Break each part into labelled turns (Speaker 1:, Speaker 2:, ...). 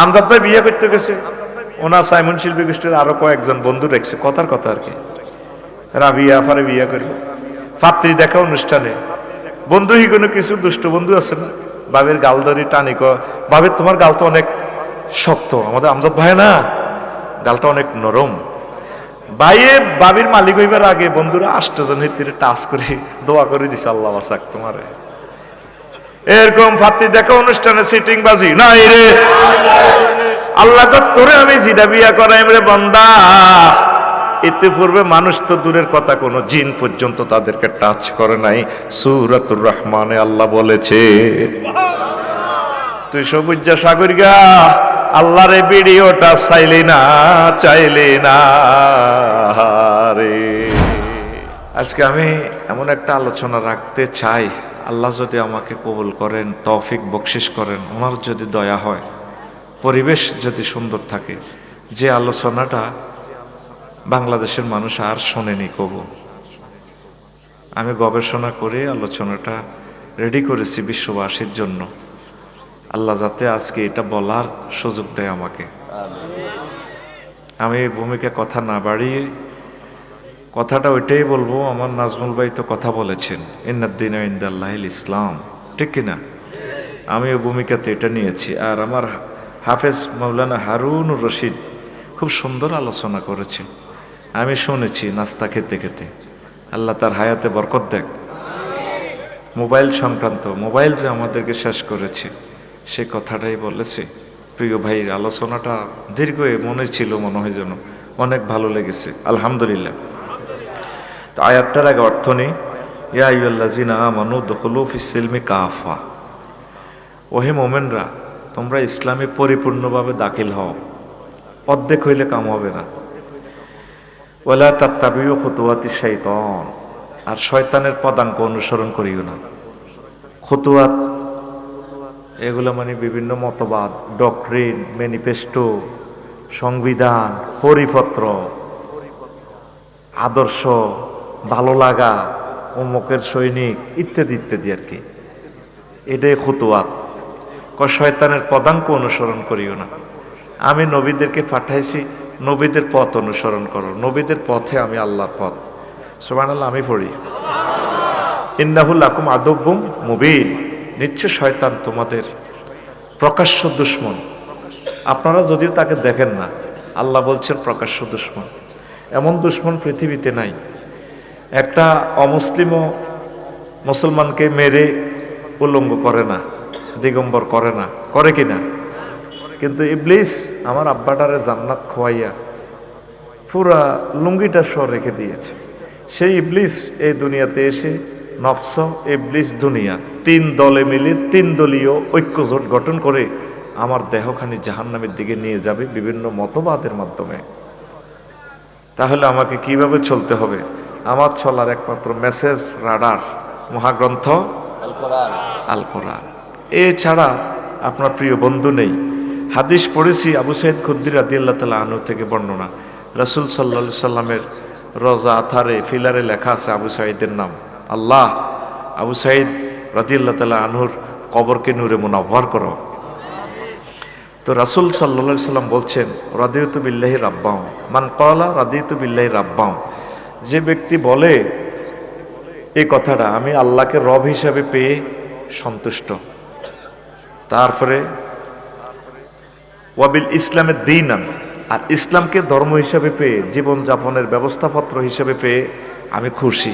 Speaker 1: আমজাদ ভাই বিয়ে করতে গেছে, ওনার সাইমন শিল্পী গোষ্ঠীর আরো কয়েকজন বন্ধু রেখেছে, কথার কথা আর কি। রাবিয়া ফারে বিয়ে করবে, পাত্রী দেখা অনুষ্ঠানে বন্ধু হিগুনো কিছু দুষ্ট বন্ধু আছে না, বাবের গাল ধরি টানি ক, বাবের তোমার গাল তো অনেক শক্ত, আমাদের আমজাদ ভাই না গালটা অনেক নরম। বাইয়ে বাবির মালিক হইবার আগে বন্ধুরা 8 জন হিতিরে টাচ করে দোয়া করে দিছে, আল্লাহ বাসাক তোমারে। এরকম ফাত্তি দেখা অনুষ্ঠানে সিটিং বাজি নাই রে, আল্লাহ তোরে আমি জিডা বিয়া করাইম রে বান্দা। এতে পূর্বে মানুষ তো দূরের কথা, কোনো জিন পর্যন্ত তাদেরকে টাচ করে নাই। সূরাতুর রহমানে আল্লাহ বলেছে, তুই সবুজ সাগর গা আল্লাহরে ভিডিওটা চাইলি না রে। আজকে আমি এমন একটা আলোচনা রাখতে চাই, আল্লাহ যদি আমাকে কবুল করেন, তৌফিক বকশিশ করেন, ওনার যদি দয়া হয়, পরিবেশ যদি সুন্দর থাকে, যে আলোচনাটা বাংলাদেশের মানুষ আর শোনেনি কবু, আমি গবেষণা করে আলোচনাটা রেডি করেছি বিশ্ববাসীর জন্য। আল্লাহ যাতে আজকে এটা বলার সুযোগ দেয় আমাকে। আমি ভূমিকা কথা না বাড়িয়ে কথাটা ওইটাই বলবো, আমার নাজমুল ভাই তো কথা বলেছেন, ইন্নাদ্দিন ইনদাল্লাহিল ইসলাম, ঠিক কিনা? আমি ওই ভূমিকাতে এটা নিয়েছি। আর আমার হাফেজ মাওলানা হারুনুর রশিদ খুব সুন্দর আলোচনা করেছেন, আমি শুনেছি নাস্তা খেতে খেতে। আল্লাহ তার হায়াতে বরকত দেখ। মোবাইল সংক্রান্ত, মোবাইল যে আমাদেরকে শেষ করেছে সে কথাটাই বলেছে। প্রিয় ভাইয়ের আলোচনাটা দীর্ঘ মনে ছিল, মনে হয় যেন অনেক ভালো লেগেছে, আলহামদুলিল্লাহ। তো আয়াতটার আগে অর্থ নেই, ইয়া আইয়ুহাল্লাযীনা আমানু দুখুলু ফিস-সিলমি কাফা, ওহে মোমেনরা তোমরা ইসলামে পরিপূর্ণভাবে দাখিল হও, অর্ধেক হইলে কাম হবে না। ওয়ালা তাত্তাবিউ খুতুওয়াতিশ শাইতান, আর শয়তানের পদাঙ্ক অনুসরণ করিও না। খুতুয়াত এগুলো মানে বিভিন্ন মতবাদ, ডক্ট্রিন, ম্যানিফেস্টো, সংবিধান, পরিপত্র, আদর্শ, ভালো লাগা, অমুকের সৈনিক ইত্যাদি ইত্যাদি আর কি, এটাই খুতুয়াত। শয়তানের পদাঙ্ক অনুসরণ করিও না। আমি নবীদেরকে পাঠাইছি, নবীদের পথ অনুসরণ করো, নবীদের পথে আমি আল্লাহর পথ। সুবহানাল্লাহ, আমি পড়ি, ইন্নাহু লাকুম আদুউম মুবিন, নিশ্চয় শয়তান তোমাদের প্রকাশ্য দুশমন। আপনারা যদিও তাকে দেখেন না, আল্লাহ বলছেন প্রকাশ্য দুশমন। এমন দুশমন পৃথিবীতে নাই। একটা অমুসলিমও মুসলমানকে মেরে উলঙ্গ করে না, দিগম্বর করে না, করে কিনা? কিন্তু ইবলিস আমার আব্বাটারে জান্নাত খোয়াইয়া পুরা লুঙ্গিটা সর রেখে দিয়েছে। সেই ইবলিস এই দুনিয়াতে এসে নফস, ইবলিস, দুনিয়া, 3 দলে মিলে 3 দলীয় ঐক্যজোট গঠন করে আমার দেহখানি জাহান্নামের দিকে নিয়ে যাবে বিভিন্ন মতবাদের মাধ্যমে। তাহলে আমাকে কিভাবে চলতে হবে? আমার চলার একমাত্র মেসেজ, রাডার, মহাগ্রন্থ আল কোরআন। এছাড়া আপনার প্রিয় বন্ধু নেই। হাদিস পড়েছি আবু সাঈদ খুদরি রাদিয়াল্লাহু তাআলা আনহু থেকে বর্ণনা, রাসূল সাল্লাল্লাহু আলাইহি সাল্লামের রওজা আথারে ফিলারে লেখা আছে আবু সাঈদের নাম। আল্লাহ আবু সাঈদ রাদিয়াল্লাহু তাআলা আনহুর কবরকে নূরে মুনাওয়ার করো। তো রাসূল সাল্লাল্লাহু আলাইহি সাল্লাম বলছেন, রাদিয়াতু বিল্লাহি রাব্বাও, মান ক্বালা রাদিয়াতু বিল্লাহি রাব্বাও, যে ব্যক্তি বলে এই কথাটা, আমি আল্লাহকে রব হিসাবে পেয়ে সন্তুষ্ট, তারপরে ওয়াবিল ইসলামের দীনান, আর ইসলামকে ধর্ম হিসাবে পেয়ে, জীবনযাপনের ব্যবস্থাপত্র হিসাবে পেয়ে আমি খুশি।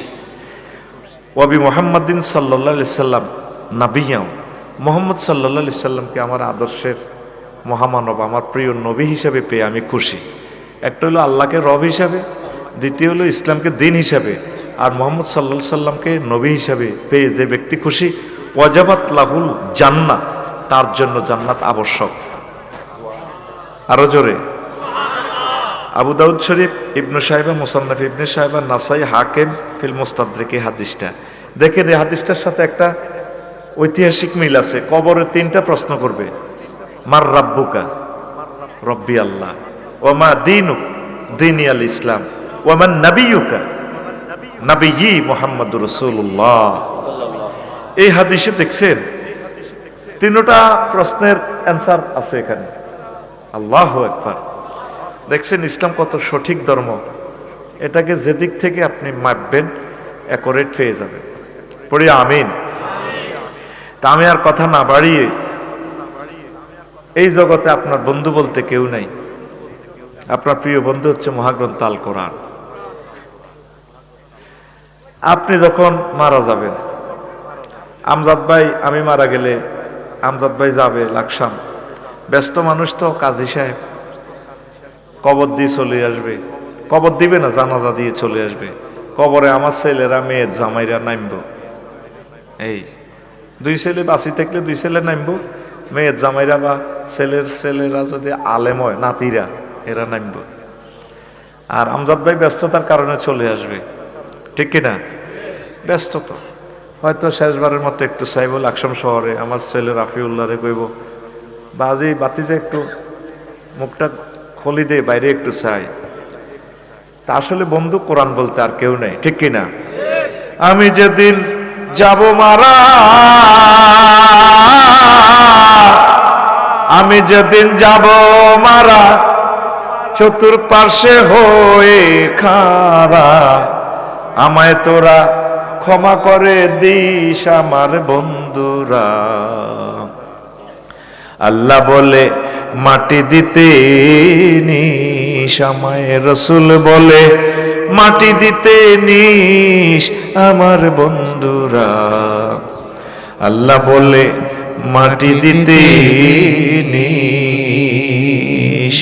Speaker 1: ওয়াবি মুহাম্মাদিন সাল্লাল্লাহু আলাইহি সাল্লাম নাবিয়াও, মুহাম্মদ সাল্লাল্লাহু আলাইহি সাল্লামকে আমার আদর্শের মহামানব, আমার প্রিয় নবী হিসাবে পেয়ে আমি খুশি। একটা হলো আল্লাহকে রব হিসাবে, দ্বিতীয় হলো ইসলামকে দিন হিসাবে, আর মুহাম্মদ সাল্লাল্লাহু আলাইহি সাল্লামকে নবী হিসাবে পেয়ে যে ব্যক্তি খুশি, ওয়াজাবাত লাহুল জান্নাহ, তার জন্য জান্নাত আবশ্যক। আরো জোরে, আবু দাউদ শরীফ, ইবনু সাহিবা, মুসান্নাফ ইবনে সাহিবা, নাসাই, হাকিম ফিল মুস্তাদরিক। এই হাদিসটা দেখেন, এই হাদিসটার সাথে একটা ঐতিহাসিক মিল আছে। কবরে 3টা প্রশ্ন করবে, মার রাব্বুকা, রব্বি আল্লাহ, ওয়া মা দীনুক, দীনি আল ইসলাম, ওয়া মান নাবিয়ুকা, নাবিয়্যি মুহাম্মাদুর রাসূলুল্লাহ। এই হাদিসে দেখছেন 3টা প্রশ্নের অ্যান্সার আছে এখানে। আল্লাহু আকবার। দেখছেন ইসলাম কত সঠিক ধর্ম। এটাকে যেদিক থেকে আপনি মাপবেন অ্যাকোরেট পেয়ে যাবেন। পড়ি আমিন। তা আমি আর কথা না বাড়িয়ে, এই জগতে আপনার বন্ধু বলতে কেউ নাই। আপনার প্রিয় বন্ধু হচ্ছে মহাগ্রন্থ আল কোরআন। আপনি যখন মারা যাবেন, আমজাদ ভাই, আমি মারা গেলে আমজাদ ভাই যাবে লাকসাম, ব্যস্ত মানুষ তো, কাজী সাহেব কবর দিয়ে চলে আসবে, কবর দিবে না, জানাজা দিয়ে চলে আসবে। কবরে আমার ছেলেরা, মেয়ের জামাইরা নামবো। এই দুই ছেলে বাঁচি থাকলে দুই ছেলে নামবো, মেয়ের জামাইরা বা ছেলেরা যদি আলেম হয়, নাতিরা, এরা নামবো। আর আমজাদ ভাই ব্যস্ততার কারণে চলে আসবে, ঠিক কিনা? ব্যস্ত তো, হয়তো শেষবারের মতো একটু চাইব লাকসাম শহরে, আমার ছেলে রাফিউল্লাহরে কইব বাজি বাতিজে একটু মুখটা খুলি দে, বাইরে একটু চাই। তা আসলে বন্ধু কোরআন বলতে আর কেউ নেই, ঠিক কিনা? আমি যেদিন যাব মারা, আমি যেদিন যাব মারা, চতুর্পার্শ্বে হয়ে খাড়া, আমায় তোরা ক্ষমা করে দিস আমার বন্ধুরা। আল্লাহ বলে মাটি দিতে নিস আমায়, রসুল বলে মাটি দিতে নিস আমার বন্ধুরা। আল্লাহ বলে মাটি দিতে নিস।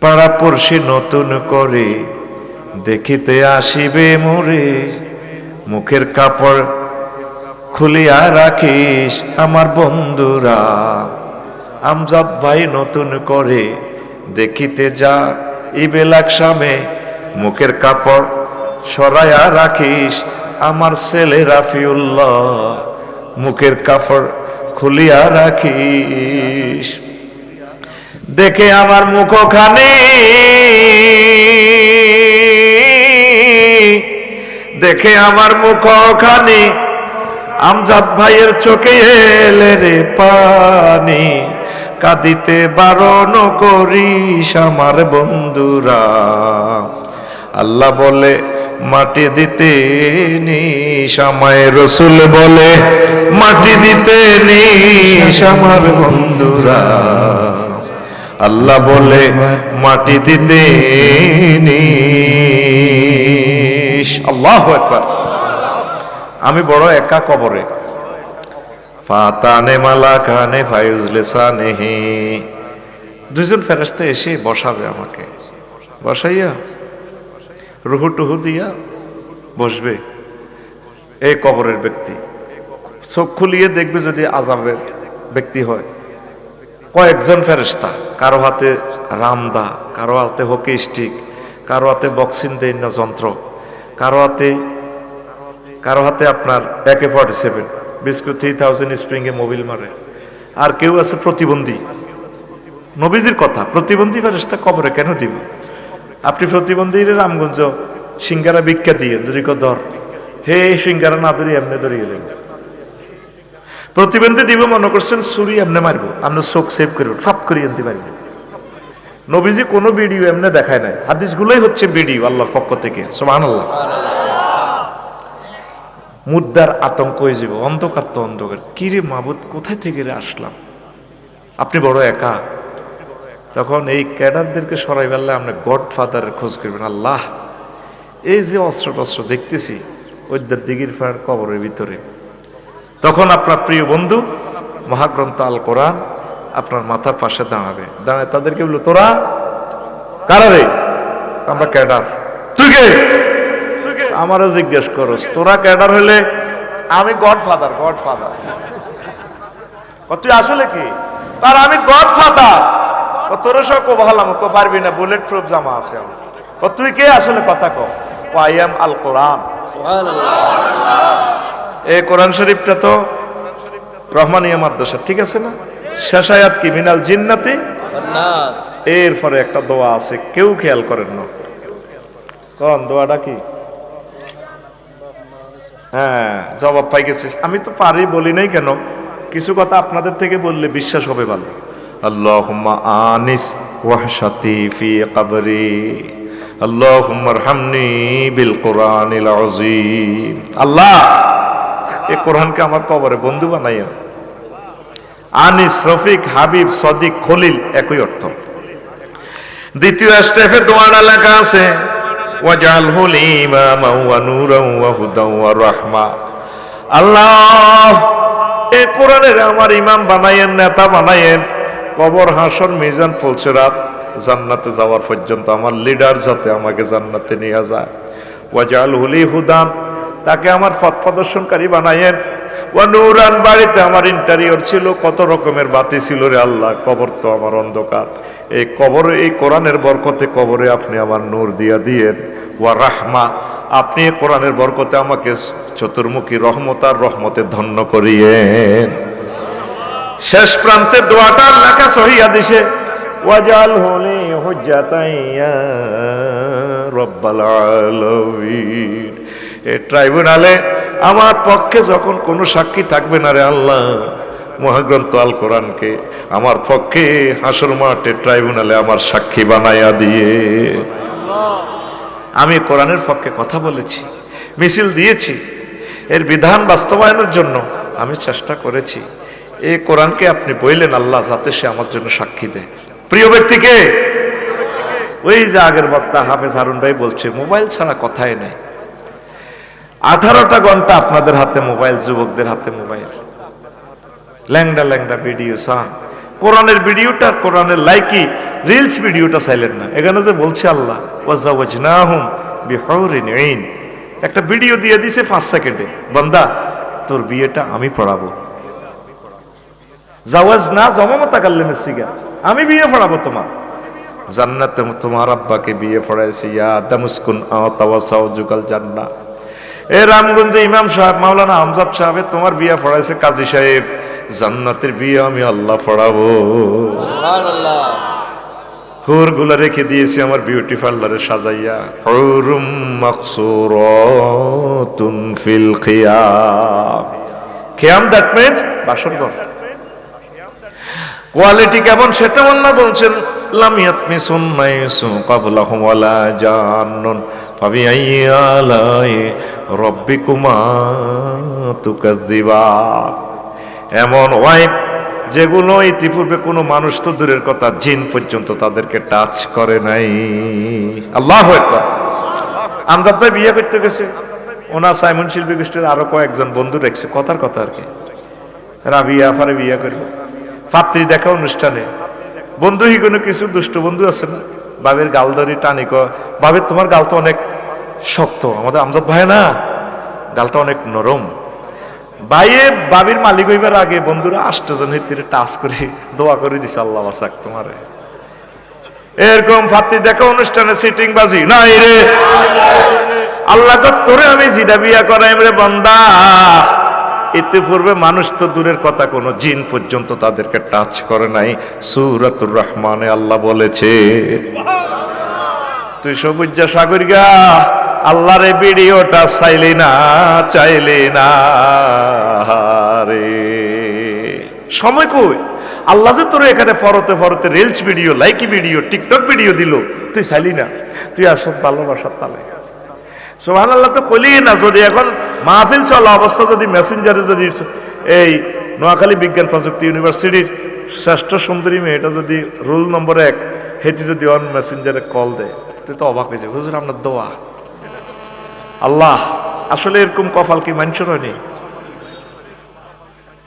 Speaker 1: পাড়াপড়শি নতুন করে দেখিতে আসিবে মোরে, মুখের কাপড় খুলিয়া রাখিস আমার বন্ধুরা। আমজাদ ভাই নতুন করে দেখিতে যা ইবে লাকসামে, মুখের কাপড় সরাইয়া রাখিস আমার ছেলে রাফিউল্লাহ, মুখের কাপড় খুলিয়া রাখিস। দেখে আমার মুখখানি, দেখে আমার মুখখানি, আমজাদ ভাইয়ের চোখে এলে রে পানি, কাঁদিতে বারণ করিস আমার বন্ধুরা। আল্লাহ বলে মাটি দিতে নিস আমায়, রসুল বলে মাটি দিতে নিস আমার বন্ধুরা। আল্লাহ বলে মাটি দিতে নিস। আল্লাহু আকবার। আমি বড় একা কবরে, ফাতানে মালাকানে ফায়ুজলিসানেহি, দুইজন ফেরেশতা এসে বসাবে আমাকে, বসাইয়া রুহু টুহু দিয়া বসবে। এই কবরের ব্যক্তি চোখ খুলিয়ে দেখবে, যদি আযাবের ব্যক্তি হয়, কয়েকজন ফেরেশতা, কারো হাতে রামদা, কারো হাতে হকি স্টিক, কারো হাতে বক্সিং দৈন্য যন্ত্র, কারো হাতে আপনার AK-47 বিস্কুট 3000 স্প্রিংয়ে মোবিল মারে, আর কেউ আছে প্রতিবন্ধী। নবীজির কথা, প্রতিবন্ধী ফেরেশতা কবরে কেন দিব? আপনি প্রতিবন্ধীর রামগঞ্জ সিঙ্গারা ভিক্ষা দিয়ে দুরিক ধর, হে সিঙ্গারা না ধরি এমনি ধরিয়ে এলেন। প্রতিবন্ধী দিব মনে করছেন, ছুরি এমনি মারবো, আমরা চোখ সেভ করবো, ফাপ করিয়ে আনতে পারবো। নবীজি কোনো ভিডিও এমনি দেখায় নাই, হাদিসগুলোই হচ্ছে ভিডিও আল্লাহর পক্ষ থেকে। সুবহানাল্লাহ। মুদ্রার আতঙ্ক হয়ে যাবে, অন্ধকার তো অন্ধকার, কিরে মাবুদ কোথায় থেকে আসলাম? আপনি বড় একা। তখন এই ক্যাডারদেরকে সরাই ফেললে আপনি গড ফাদারের খোঁজ করবেন। আল্লাহ, এই যে অস্ত্র টস্ত্র দেখতেছি ওইদের দিঘির ফার কবরের ভিতরে, তখন আপনার প্রিয় বন্ধু মহাগ্রন্থ আল কোরআন আপনার মাথার পাশে দাঁড়াবে, দাঁড়ায় তাদেরকে বললো, তোরা কারা রে? আমরা ক্যাডার। তুই কে? আমারও জিজ্ঞেস করস, তোরা ক্যাডার হলে আমি গড ফাদার। গড ফাদার তুই আসলে কি? তার আমি গড ফাদার। তোর সব ভালাম কো পারবি না, বুলেট প্রুফ জামা আছে আমার। তুই কে আসলে? কথা কো। আই এম আল কোরআন। এই কোরআন শরীফটা তো রহমানিয়া মাদ্রাসা, ঠিক আছে না? শেষ আয়াত কি? মিনাল জিন্নাতি ওয়ান নাস। এরপরে একটা দোয়া আছে, কেউ খেয়াল করেন না। কোন দোয়াটা কি? হ্যাঁ, জবাব পাই গেছে। আমি তো পারি, বলি নাই কেন? কিছু কথা আপনাদের থেকে বললে বিশ্বাস হবে ভালো। আল্লাহুম্মা আনিস ওয়াহশাতি ফি কবরি, আল্লাহুম্মা আরহামনি বিল কুরআনিল আযীম। আল্লাহ, এই কোরআনকে আমার কবরে বন্ধু বানাইয়েন। আনিস, রফিক, হাবিব, সদিক, খলিল একই অর্থ। দ্বিতীয় স্টেপে দোয়াটা লেখা আছে ওয়াজআলহু ইমামান ওয়া নূরান ওয়া হুদান ওয়া রাহমা। আল্লাহ, এই কোরআনের আমার ইমাম বানাইয়েন, নেতা বানাইয়েন, কবর, হাসর, মিজান, ফুলসিরাত, জান্নাতে যাওয়ার পর্যন্ত আমার লিডার যাতে আমাকে জান্নাতে নিয়ে যায়। ওয়াজআলহু লি হুদান, তাকে আমার পথ প্রদর্শনকারী বানাইয়েন। ওয়া নূরান, বাড়িতে আমার ইন্টেরিয়র ছিল, কত রকমের বাতি ছিল রে আল্লাহ, কবর তো আমার অন্ধকার, এই কবরে এই কোরআনের বরকতে কবরে আপনি আমার নূর দিয়া দিয়েন। ওয়া রাহমা, আপনি এই কোরআনের বরকতে আমাকে চতুর্মুখী রহমত আর রহমতে ধন্য করিয়েন। শেষ প্রান্তে দোয়াটা লেখা সহিহ হাদিসে ওয়াজআলহু লি হুজ্জাতান ইয়া রাব্বাল আলামিন। এই ট্রাইব্যুনালে আমার পক্ষে যখন কোনো সাক্ষী থাকবে না রে আল্লাহ, মহাগ্রন্থ আল কোরআনকে আমার পক্ষে হাসর মাঠে ট্রাইব্যুনালে আমার সাক্ষী বানাইয়া দিয়ে। আমি কোরআনের পক্ষে কথা বলেছি, মিছিল দিয়েছি, এর বিধান বাস্তবায়নের জন্য আমি চেষ্টা করেছি। এই কোরআনকে আপনি বললেন আল্লাহ যাতে সে আমার জন্য সাক্ষী দেয়। প্রিয় ব্যক্তিকে, ওই যে আগের বক্তা হাফেজ হারুন ভাই বলছে মোবাইল ছাড়া কথাই নেই। 18টা ঘন্টা আপনাদের হাতে মোবাইল, যুবকদের হাতে মোবাইল, ল্যাংডা ল্যাংডা ভিডিও চান। কোরআনের ভিডিওটা, কোরআনের লাইকি রিলস ভিডিওটা চাইলেন না। এখানে যে বলছে আল্লাহ ওয়াজাওয়াজনাহুম বিহুরিন আইন, একটা ভিডিও দিয়ে দিছে 5 সেকেন্ডে, বান্দা তোর বিয়েটা আমি পড়াবো। জাওয়াজ না জমামতা কাল্লেমের সিগা, আমি বিয়ে পড়াবো তোমার। জান্নাতে তোমার আব্বাকে বিয়ে পড়াইছে, ইয়া দামুসকুন আতাওয়াসাও যুগাল জান্নাহ। এ রামগঞ্জে ইমাম সাহেব মাওলানা আমজাদ সাহেব তোমার বিয়ে পড়াইছে কাজী সাহেব, জান্নাতের বিয়ে আমি আল্লাহ পড়াবো। সুবহানাল্লাহ। হুর গুলা রেখে দিয়েছি আমার বিউটি পার্লারে সাজাইয়া, হুরুম মাকসুরাতুন ফিল খিয়াম। খিয়াম দ্যাট মিন্স বাসর ঘর। কোয়ালিটি কেমন সেটা আল্লাহ বলছেন, লাম ইয়াতমিসুন মাইসু ক্বাবলাহুম ওয়ালা জান্নুন ফাবিআইয়ি আলাই রাব্বিকুমা তুকাজ্জিবান। এমন ওয়াইফ যেগুলো ইতিপূর্বে কোনো মানুষ তো দূরের কথা, জিন পর্যন্ত তাদেরকে টাচ করে নাই। আল্লাহু আকবার। আমজাদ ভাই বিয়ে করতে গেছে, ওনার সাইমন শিল্পী গোষ্ঠীর আরো কয়েকজন বন্ধু রেখেছে, কথার কথা আর কি, রাবিয়া ফারে বিয়ে করবে। পাত্রী দেখা অনুষ্ঠানে বন্ধু হিগুনো কিছু দুষ্ট বন্ধু আছে না, বাবের গাল ধরি টানি ক, বাবের তোমার গাল তো অনেক শক্ত, আমাদের আমজাদ ভাই না গালটা অনেক নরম। ভাইয়ে বাবির মালিক হইবার আগে বন্ধুরা 8 জন হিতিরে টাচ করে দোয়া করে দিছে, আল্লাহ বাসাক তোমারে। এরকম পাত্রী দেখা অনুষ্ঠানে সিটিং বাজি নাই রে আল্লাহ তোরে আমি জিডা বিয়া করাইম রে বান্দা। ইতিপূর্বে মানুষ তো দূরের কথা, কোন জিন পর্যন্ত তাদেরকে টাচ করে নাই। সূরাতুর রহমানে আল্লাহ বলেছে, তুই সবুজ সাগর গা আল্লাহর এই ভিডিওটা চাইলি না রে, সময় কই? আল্লাহ যে তোর এখানে ফরতে ফরতে reels video, Likee video, TikTok video দিল, তুই চাইলি না? তুই আসল ভালোবাসার তালে সুবহানাল্লাহ তো কইলি না। যদি এখন মাহফিল চলা অবস্থা যদি মেসেঞ্জারে যদি এই নোয়াখালী বিজ্ঞান প্রযুক্তি ইউনিভার্সিটির শ্রেষ্ঠ সুন্দরী মেয়েটা যদি রুল নম্বর 1 হেটি যদি অন মেসেঞ্জারে কল দেয়, তুই তো অবাক হয়ে যাবে, হুজুর আপনার দোয়া। আল্লাহ আসলে এরকম কপাল কি মানুষের হয়নি?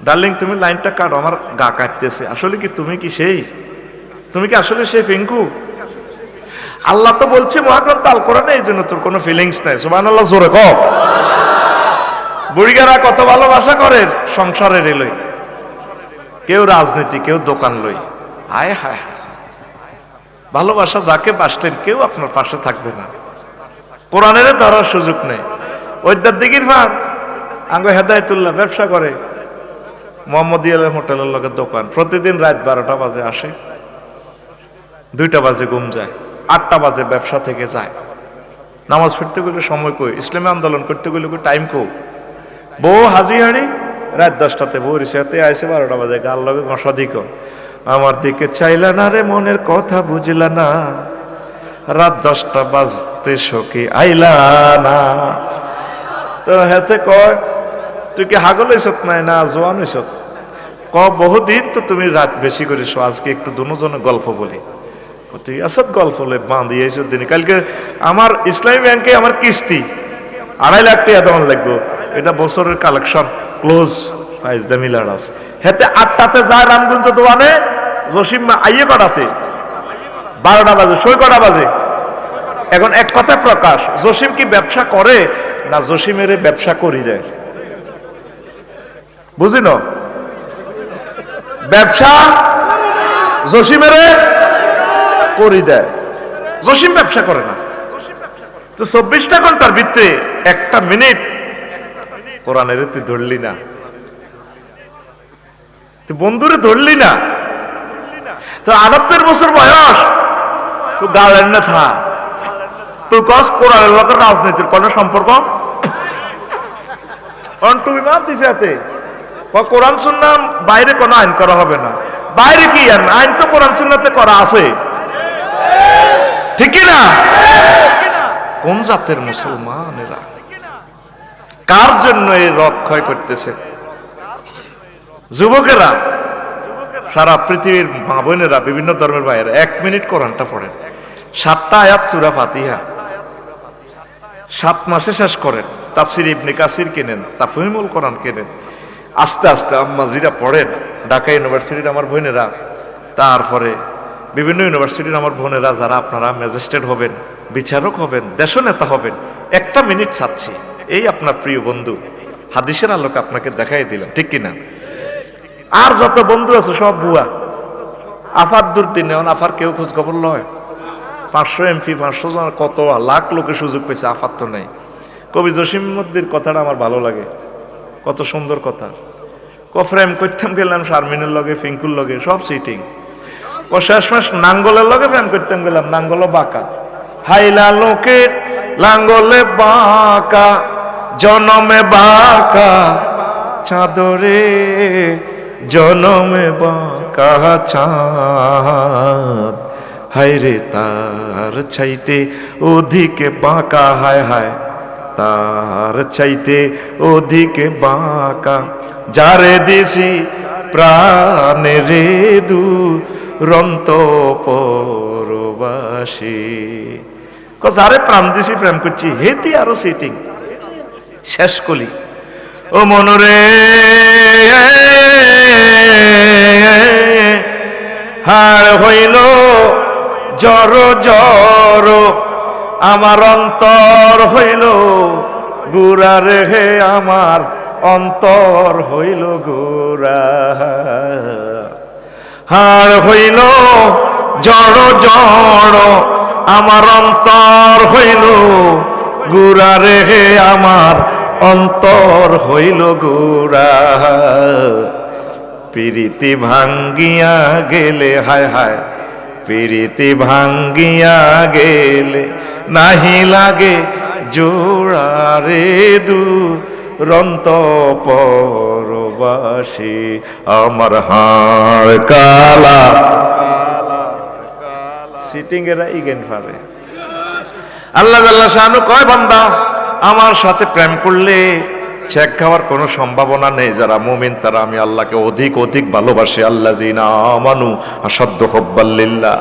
Speaker 1: ডার্লিং তুমি লাইনটা কাটো, আমার গা কাটতেছে। আসলে কি তুমি কি সেই, তুমি কি আসলে সেই ফিঙ্কু? আল্লাহ তো বলছে মহাগ্রন্থ আল কোরআনে, এই জন্য তোর কোনো ফিলিংস নাই। সুবহানাল্লাহ জোরে কও। বুড়িগারা কত ভালোবাসা করে সংসারের এলই, কেউ রাজনীতি, কেউ দোকান লই। হায় হায়, ভালোবাসা যাকে বাসলেন কেউ আপনার পাশে থাকবে না, কোরআনের ধরার সুযোগ নেই। ওইদার দিঘির ভান আঙ্গ হেদায়েতুল্লাহ ব্যবসা করে, মোহাম্মদিয়া হোটেলের লোকের দোকান, প্রতিদিন রাত 12টা বাজে আসে, 2টা বাজে ঘুম যায়, 8টা বাজে ব্যবসা থেকে যায়। নামাজ পড়তে গেলে সময় কই, ইসলামী আন্দোলন করতে গেলে টাইম কই। বউ হাজি হাড়ি রাত 10টাতে, বউ রিসাতে আইসে 12টা বাজে, গাল লগে মশা দিক। আমার দিকে চাইলা না রে, মনের কথা বুঝলা না, রাত 10টা বাজতে শোকে আইলা না। তো হেতে কয় তুই কি হাগল হইছত নাই না জোয়ান হইছত? বহুদিন তো তুমি রাত বেশি করিস, আজকে একটু দুজনে গল্প বলি। তুই আসত গল্প বলে বাঁধি এইসব দিন। কালকে আমার ইসলামী ব্যাংকে আমার কিস্তি 2.5 লাখ টাকা দেওয়ান লাগবে, এটা বছরের কালেকশন ক্লোজ ফাইজ দা মিলার আছে। হেতে 8টাতে যায় রামগঞ্জ দোয়ানে, জসিম আইয়ে কটাতে 12টা বাজে, সই কটা বাজে। এখন এক কথা প্রকাশ, জসিম কি ব্যবসা করে না জসিমের ব্যবসা করি দেয়? বুঝি না, ব্যবসা জসিমের করি দেয়, জসিম ব্যবসা করে না। তো 24টা ঘন্টার ভিতরে 1টা মিনিট কোরআনের তুই ধরলি না, তুই বন্ধুরে ধরলি না। তো 78 বছর বয়স, তুই গালেন না থা, তুই কস কোরআনের লোকের রাজনীতির কোন সম্পর্ক? তুমি মাপ দিছে হাতে কোরআন সুন্নাহ বাইরে কোনো আইন করা হবে না। বাইরে কি আইন? আইন তো কোরআন সুন্নাহতে করা আছে, ঠিক কি না? কোন জাতের মুসলমান এরা? কার জন্য এই রথ ক্ষয় করতেছে? যুবকেরা, সারা পৃথিবীর মা বোনেরা, বিভিন্ন ধর্মের ভাইয়েরা 1 মিনিট কোরআনটা পড়েন, 7টা আয়াত সূরা ফাতিহা 7 মাসে শেষ করেন। তাফসির ইবনে কাসির কেনেন, তাফহিমুল কোরআন কেনেন, আস্তে আস্তে আম্মাজিরা পড়েন। ঢাকা ইউনিভার্সিটির আমার বোনেরা, তারপরে বিভিন্ন ইউনিভার্সিটির আমার বোনেরা, যারা আপনারা ম্যাজিস্ট্রেট হবেন, বিচারক হবেন, দেশনেতা হবেন, 1টা মিনিট চাচ্ছি। এই আপনার প্রিয় বন্ধু হাদিসের আলোকে আপনাকে দেখাই দিলাম, ঠিক কিনা? আর যত বন্ধু আছে সব বুয়া। আফার দুর্দিন, এখন আফার কেউ খোঁজ খবর লয়। 500 এমপি, 500 জন, কত লাখ লোকের সুযোগ পেয়েছে, আফার তো নেই। কবি জসিমউদ্দিনের কথাটা আমার ভালো লাগে, কত সুন্দর কথা। ফ্রেম করতাম গেলাম শারমিনের লগে, ফিঙ্কুর লগে, সব সিটিং। শেষমেশ নাঙ্গলের লগে ফ্রেম করতাম গেলাম, নাঙ্গল বাঁকা, হাইলা লোকের লাঙ্গলে বাঁকা, জনমে বাঁকা চাঁদরে, জনমে বাঁকা চাঁদ, হায়রে তার চাইতে ওদিকে বাঁকা, হায় হায় তার চাইতে ওদিকে বাঁকা, যারে দিছি প্রাণে রে দুরন্ত পরবাসী। যারে প্রাণ দিছি প্রেম করছি, হেতি আরো সিটিং শেষ কলি। ও মনরে হার হইল জর জর, আমার অন্তর হইল গুড়া রে, আমার অন্তর হইল গুড়া। হার হইল জড় জড়, আমার অন্তর হইল গুড়া রে, আমার অন্তর হইল গুড়া। প্রীতি ভাঙ্গিয়া গেলে, হায় হায় প্রীতি ভাঙ্গিয়া গেলে, নাহি লাগে জোড়া রে দুরন্ত পরবাসী, আমার হাড় কালা। সিটিং এরা ইগেন পাবে। আল্লাহ আল্লাহ শানু কয়, বান্দা আমার সাথে প্রেম করলে ছেক খাওয়ার কোনো সম্ভাবনা নেই। যারা মুমিন তারা আমি আল্লাহকে অধিক অধিক ভালোবাসি। আল্লাযীনা আমানু আশাদ্দু হুব্বাল লিল্লাহ,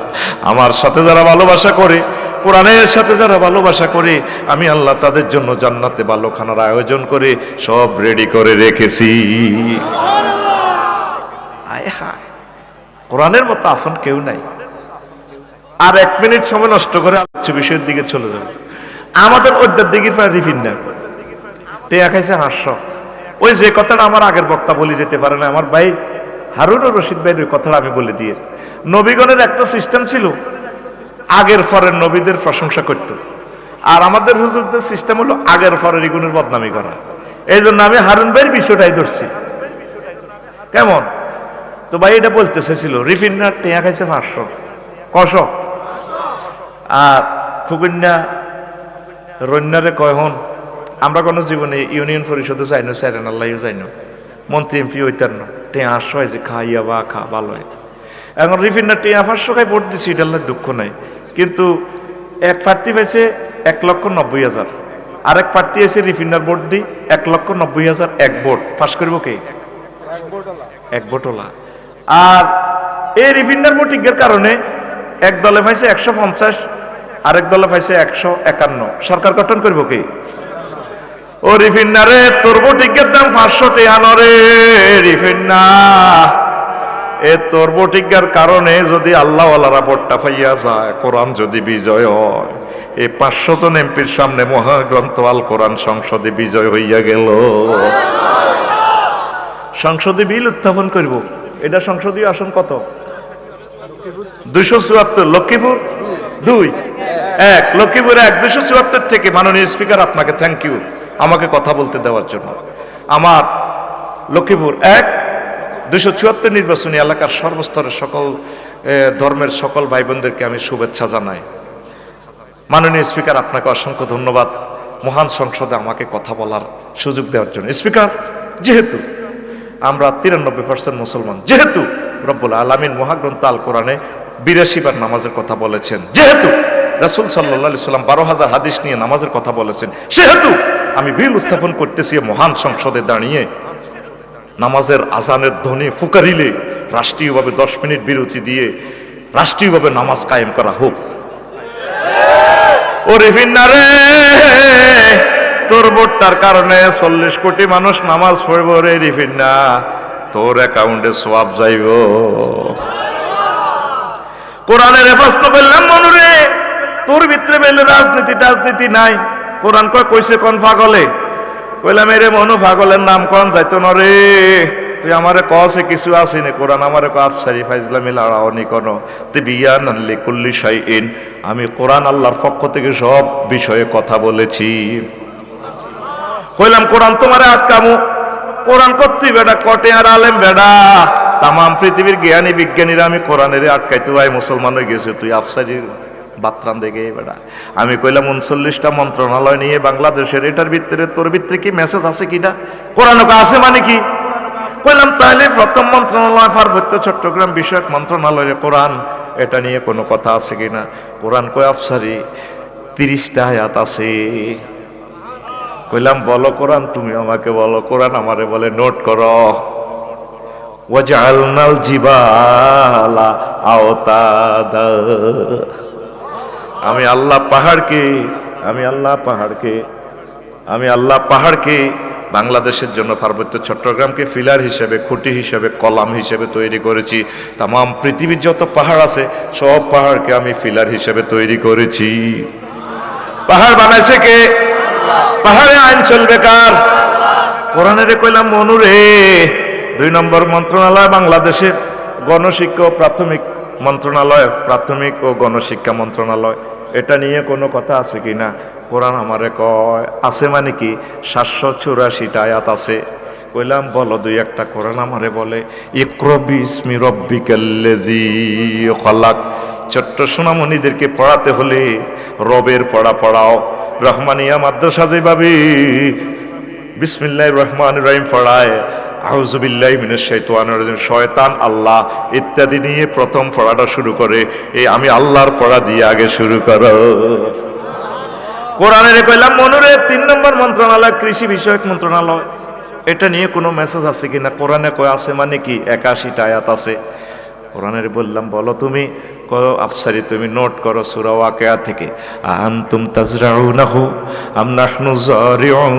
Speaker 1: আমার সাথে যারা ভালোবাসা করে, কোরআনের সাথে যারা ভালোবাসা করে, আমি আল্লাহ তাদের জন্য জান্নাতে ভালো খানার আয়োজন করে সব রেডি করে রেখেছি। আয় হায়, কোরআনের মতো আপন কেউ নাই। আর 1 মিনিট সময় নষ্ট করে আলোচ্য বিষয়ের দিকে চলে যাবে। আমাদের ওইটার দিকে রিফিন না, টেয়া খাইছে 500। ওই যে কথাটা আমার আগের বক্তা বলে যেতে পারে না, আমার ভাই হারুন রশিদ ভাইয়ের ওই কথাটা আমি বলে দিয়ে। নবীগণের একটা সিস্টেম ছিল, আগের পরের নবীদের প্রশংসা করত, আর আমাদের হুজুরদের সিস্টেম হলো আগের পরের ইগুনের বদনামি করা। এই জন্য আমি হারুন ভাইয়ের বিষয়টাই ধরছি। কেমন তো ভাই এটা বলতে চাইছিল, রিফিনার টেয়া খাইছে 500 কশ, আর ফুকুন্যা রন্যারে কয় হন আমরা কোনো জীবনে ইউনিয়ন পরিষদে যাই না, স্যারেন আল্লাহও যাই না, মন্ত্রী এমপি হইতার না, টেয়া 800 যে খাইয়া বা খা ভালো হয়। এখন রিফিনার টিয়া 500 খাই ভোট দিছি, এটা দুঃখ নাই, কিন্তু এক প্রার্থী পাইছে 1,90,000, আরেক প্রার্থী আছে রিফিনার ভোট দি 1,90,000 এক ভোট পাস করবো কে? এক ভোটওয়ালা। আর এই রিফিনার ভোটিংয়ের কারণে এক দলে পাইছে 150, আরেক দলে পাইছে 151। সরকার গঠন করব কে? ও রিফিনারে, তোর ভোটিংয়ের দাম 500 টাকা রে রিফিনা। এ তোর ভোটিংয়ের কারণে যদি আল্লাহ ওয়ালারা ভোটটা পাইয়া যায়, কোরআন যদি বিজয় হয়, এই 500 জন এমপির সামনে মহাগ্রন্থ আল কোরআন সংসদে বিজয় হইয়া গেল। সংসদে বিল উত্থাপন করব। এটা সংসদীয় আসন কত? 274। লক্ষ্মীপুর 2 1, লক্ষ্মীপুর 1, 274 থেকে। মাননীয় স্পিকার, আপনাকে থ্যাংক ইউ আমাকে কথা বলতে দেওয়ার জন্য। আমার লক্ষ্মীপুর 1, 274 নির্বাচনী এলাকার সর্বস্তরের সকল ধর্মের সকল ভাই বোনদেরকে আমি শুভেচ্ছা জানাই। মাননীয় স্পিকার, আপনাকে অসংখ্য ধন্যবাদ মহান সংসদে আমাকে কথা বলার সুযোগ দেওয়ার জন্য। স্পিকার, যেহেতু আমরা 93% মুসলমান, যেহেতু রব্বুল আলামিন মহাগ্রন্থ আল কোরআনে 82 বার নামাজের কথা বলেছেন, যেহেতু রাসূল সাল্লাল্লাহু আলাইহি সাল্লাম 12,000 হাদিস নিয়ে নামাজের কথা বলেছেন, সেহেতু আমি বিল উত্থাপন করতেছি মহান সংসদে দাঁড়িয়ে। নামাজের আজানের ধ্বনি ফুকারিলে রাষ্ট্রীয়ভাবে 10 মিনিট বিরতি দিয়ে রাষ্ট্রীয়ভাবে নামাজ কায়েম করা হোক। ও রিফিনারে, তোর ভোটটার কারণে 40 কোটি মানুষ নামাজ পড়ব রে রিফিনা, তোর অ্যাকাউন্টে সওয়াব যাইব। কোরআনের প্রশ্ন করলাম মনুরে, তোর ভিতরে বেলে রাজনীতি নাই। কোরআন কইছে কোন পাগলে? কইলাম এরে মনু, পাগলের নাম কোন যাইতো না রে। তুই আমারে কসে কিছু আসিনি, কোরআন আমারে আফসারি ফাইজলামি লাড়াওনি কোন তুই বিয়ান আনলি কুল্লি শাইইন। আমি কোরআন আল্লাহর পক্ষ থেকে সব বিষয়ে কথা বলেছি। কইলাম কোরআন তোমারে আটকামু? কোরআন করতে বেটা কটে আর আলেম বেটা, তাম পৃথিবীর জ্ঞানী বিজ্ঞানীরা আমি কোরআনের আটকাইতে ভাই মুসলমান হয়ে গেছে, তুই আফসারির বাতরান দেখে বেটা। আমি কইলাম 39টা মন্ত্রণালয় নিয়ে বাংলাদেশের, এটার ভিতরে তোর ভিতরে কি মেসেজ আছে কিনা? কোরআন আছে মানে কি? কইলাম তাহলে প্রথম মন্ত্রণালয় পার্বত্য চট্টগ্রাম বিষয়ক মন্ত্রণালয়ের কোরআন, এটা নিয়ে কোনো কথা আছে কিনা? কোরআন কয় আফসারি 30টা আয়াত আছে। কইলাম বলো কোরআন, তুমি আমাকে বলো। কোরআন আমারে বলে নোট করো, ওয়াজআলনাল জিবালা আওতাদা। আমি আল্লাহ পাহাড়কে বাংলাদেশের জন্য পার্বত্য চট্টগ্রামকে ফিলার হিসেবে, খুঁটি হিসেবে, কলাম হিসেবে তৈরি করেছি। তাম পৃথিবীর যত পাহাড় আছে সব পাহাড়কে আমি ফিলার হিসেবে তৈরি করেছি। পাহাড় বানাইছে কে? পাহাড়ে আইন চলবে কার? কোরআনের। কইলাম মনুরে, 2 নম্বর মন্ত্রণালয় বাংলাদেশের গণশিক্ষা ও প্রাথমিক মন্ত্রণালয়, প্রাথমিক ও গণশিক্ষা মন্ত্রণালয়, এটা নিয়ে কোনো কথা আছে কিনা? কোরআন আমারে কয় আছে মানে কি 784টা আয়াত আছে। কইলাম বলো 2-1টা। কোরআন আমারে বলে ইকরা বিসমি রাব্বিকাল্লাযী খালাক। ছোট্ট সোনামণিদেরকে পড়াতে হলে রবের পড়া পড়াও। রহমানিয়া মাদ্রাসা যেভাবে বিসমিল্লাহির রহমানির রহিম পড়ায়, আউযু বিল্লাহি মিনাশ শাইতানির রাজিম, শয়তান, আল্লাহ ইত্যাদি নিয়ে প্রথম পড়াটা শুরু করে, এই আমি আল্লাহর পড়া দিয়ে আগে শুরু করো। কোরআনের কইলাম মনুরে 3 নম্বর মন্ত্রণালয় কৃষি বিষয়ক মন্ত্রণালয়, এটা নিয়ে কোনো মেসেজ আছে কিনা? কোরআনে কয় আছে মানে কি 81টা আয়াত আছে। কোরআনের বললাম বলো তুমি। করো আফসারি, তুমি নোট করো সূরা ওয়াকিয়া থেকে, আনতুম তাজরাউনাহু আম নাহনু যারিউন।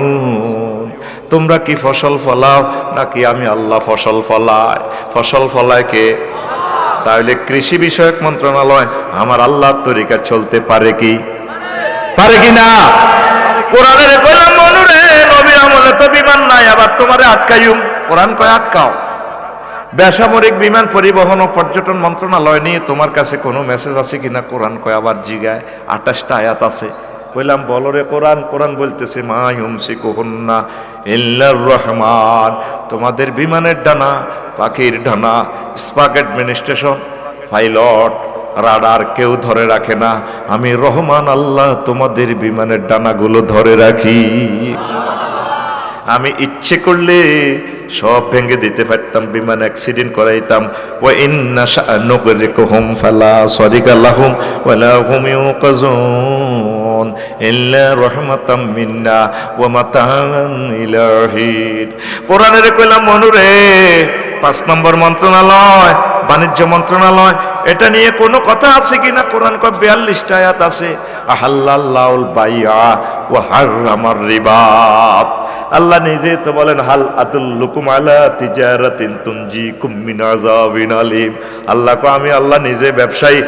Speaker 1: তোমরা কি ফসল ফলাও নাকি আমি আল্লাহ ফসল ফলাই? ফসল ফলায় কে? তাহলে কৃষি বিষয়ক মন্ত্রণালয় আমার আল্লাহর তরিকা চলতে পারে কি? পারে কি না? কোরআনের কইলাম মনুরে, নবীর আমলে তো বিমান নাই, আবার তোমারে আটকাইম। কোরআন কয় আটকাও। বেসামরিক বিমান পরিবহন ও পর্যটন মন্ত্রণালয় নিয়ে তোমার কাছে কোনো মেসেজ আছে কিনা? কোরআন কয় আবার জিগায় 28টা আয়াত আছে। কইলাম বলো রে কোরআন। কোরআন বলতেছে মা ইউমসিকুহুন্না ইল্লার রহমান। তোমাদের বিমানের ডানা, পাখির ডানা, স্পাক অ্যাডমিনিস্ট্রেশন, পাইলট, রাডার কেউ ধরে রাখে না, আমি রহমান আল্লাহ তোমাদের বিমানের ডানাগুলো ধরে রাখি। আমি ইচ্ছে করলে সব ভেঙে দিতে পারতাম, বিমান অ্যাক্সিডেন্ট করাইতাম। ওয়া ইন্না শানুগরিকুহুম ফালা সারিকা লাহুম ওয়ালা হুম ইউকাজুন ইল্লা রাহমাতাম মিন্না ওয়া মাতাআন ইলা হিন। কোরআনের কইলাম মনুরে 5 নম্বর মন্ত্রণালয় বাণিজ্য মন্ত্রণালয়, এটা নিয়ে কোনো কথা আছে কিনা? কোরআন কয় 42টা আয়াত আছে। আহাল্লাল্লাহুল বাইআ ওয়া হাররামার রিবা। আল্লাহ নিজে তো বলেন হাল আদুল্লুকুম আলা তিজারাতিন তুনজিকুম মিন আযাবিন আলিম। আল্লাহ কয় আমি আল্লাহ নিজে ব্যবসায়ী,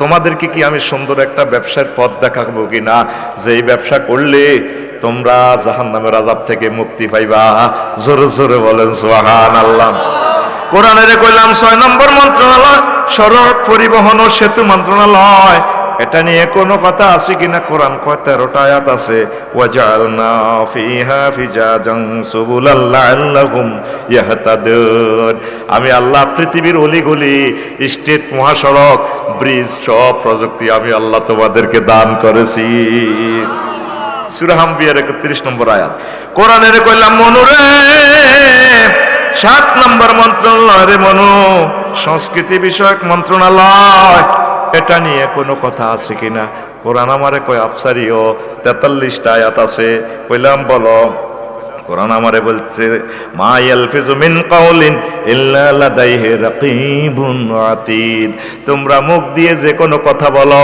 Speaker 1: তোমাদেরকে কি আমি সুন্দর একটা ব্যবসার পথ দেখাবো কিনা, যে এই ব্যবসা করলে তোমরা জাহান্নামের আযাব থেকে মুক্তি পাইবা। জোরে জোরে বলেন সুবহানাল্লাহ। কোরআনের কইলাম 6 নম্বর মন্ত্রণালয় সড়ক পরিবহন ও সেতু মন্ত্রণালয়, এটা নিয়ে কোনো কথা আছে কিনা? কোরআন কয় 13টা আয়াত আছে। ওয়াজআলনা ফিহা ফিজাজান সুবুলাল লাআল্লাহুম ইয়াহতাদুন। আমি আল্লাহ পৃথিবীর অলিগলি, স্টেট, মহাসড়ক, ব্রিজ, সব প্রযুক্তি আমি আল্লাহ তোমাদেরকে দান করেছি। সূরা আম্বিয়ার 31 নম্বর আয়াত। কোরআনের কইলাম মনুরে 7 নম্বর মন্ত্রণালয় রে মনু, সংস্কৃতি বিষয়ক মন্ত্রণালয়, এটা নিয়ে কোনো কথা আছে কিনা? কোরআন আমারে কয় আফসারিও 43টা আয়াত আছে। কইলাম বলো। কোরআন আমারে বলছে মা ইয়ালফিজু মিন কাউলিন ইল্লা লাদাইহি রাকিবুন আতীদ। তোমরা মুখ দিয়ে যে কোনো কথা বলো,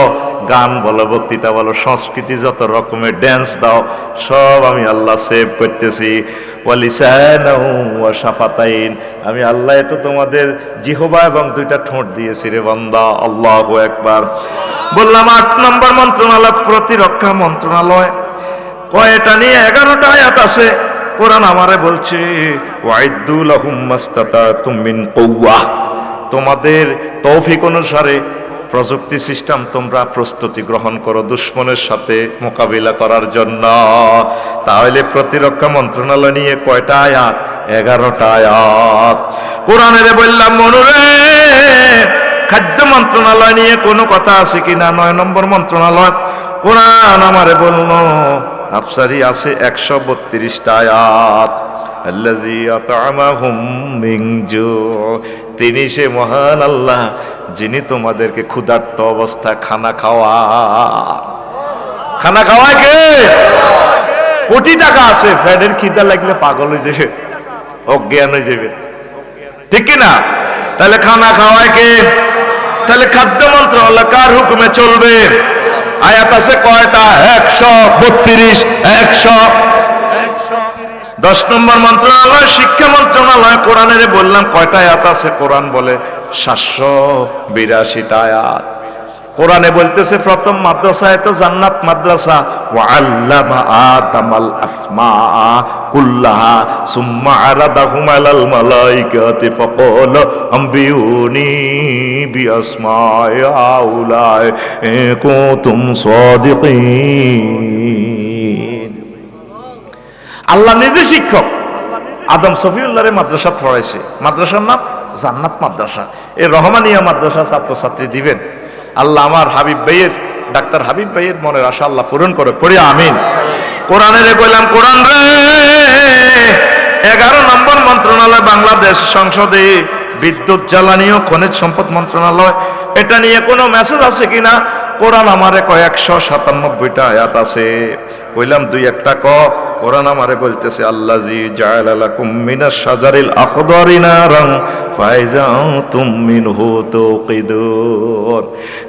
Speaker 1: গান বলো, বক্তৃতা বলো, সংস্কৃতি যত রকমের ড্যান্স দাও, সব আমি আল্লাহ সেভ করতেছি। ওয়ালিসানাও ওয়া শাফাতাইন, আমি আল্লাহ তো তোমাদের জিহবা এবং 2টা ঠোঁট দিয়েছি রে বান্দা। আল্লাহু আকবার। বললাম 8 নম্বর মন্ত্রণালয় প্রতিরক্ষা মন্ত্রণালয়, কয়টা নিয়ে 11টা আয়াত আছে। কোরআন আমারে বলছে ওয়াইদু লাহুম মাস্তাতাতুম মিন কুওয়াহ, তোমাদের তৌফিক অনুসারে প্রযুক্তি সিস্টেম তোমরা প্রস্তুতি গ্রহণ করো দুশমনের সাথে মোকাবিলা করার জন্য। তাহলে প্রতিরক্ষা মন্ত্রণালয় নিয়ে কয়টা আয়াত? 11টা আয়াত। কোরআনের বললাম মনুরে খাদ্য মন্ত্রণালয় নিয়ে কোনো কথা আছে কিনা? 9 নম্বর মন্ত্রণালয়। কোরআন আমারে বলল আফসারি আছে 132টা আয়াত। আল্লাযী আত'আমাহুম মিন জু, তিনি সে মহান আল্লাহ যিনি তোমাদেরকে ক্ষুধার্ত অবস্থায় খানা খাওয়ায়। কে? কোটি টাকা আছে, ফ্যানের খিদা লাগলে পাগল হয়ে যাবে, অজ্ঞান হয়ে যাবে, ঠিক কিনা? তাহলে খানা খাওয়ায় কে? তাহলে খাদ্য মন্ত্রণালয় কার হুকুমে চলবে? আয়াত আছে কয়টা? 132। 10 নম্বর মন্ত্রণালয় শিক্ষা মন্ত্রণালয়। কোরআনের বললাম কয়টা আয়াত আছে? কোরআন বলে 782টা আয়াত। কোরআনে বলতেছে প্রথম মাদ্রাসায় তো জান্নাত মাদ্রাসা। ওয়া আল্লামা আদামাল আসমা কুল্লাহা সুম্মা আরাদাহুম আলাল মালাইকাতি ফাকালা আম্বিউনি বিআসমাই আউলাই কুনতুম সাদিকিন। আল্লাহ নিজে শিক্ষক। আদম সফিউল্লাহরে মাদ্রাসা পড়াইছে, মাদ্রাসার নাম জান্নাত মাদ্রাসা। এই রহমানিয়া মাদ্রাসা ছাত্রছাত্রী দিবেন। আল্লাহ আমার হাবিব ভাইয়ের, ডাক্তার হাবিব ভাইয়ের মনের আশা আল্লাহ পূরণ করে, পড়ি আমিন। কোরআনের কইলাম কোরআন রে 11 নম্বর মন্ত্রণালয় বাংলাদেশ সংসদে বিদ্যুৎ, জ্বালানি ও খনিজ সম্পদ মন্ত্রণালয়, এটা নিয়ে কোনো মেসেজ আছে কিনা? কোরআন আমারে কয় 197টা আয়াত আছে। কইলাম 2-1টা ক। কোরআন আমারে বলতেছে আল্লাযী জাআলা লাকুম মিনাশ শাজারিল আখদারি নারান ফাইজাতুম মিনহু তুকিদুন,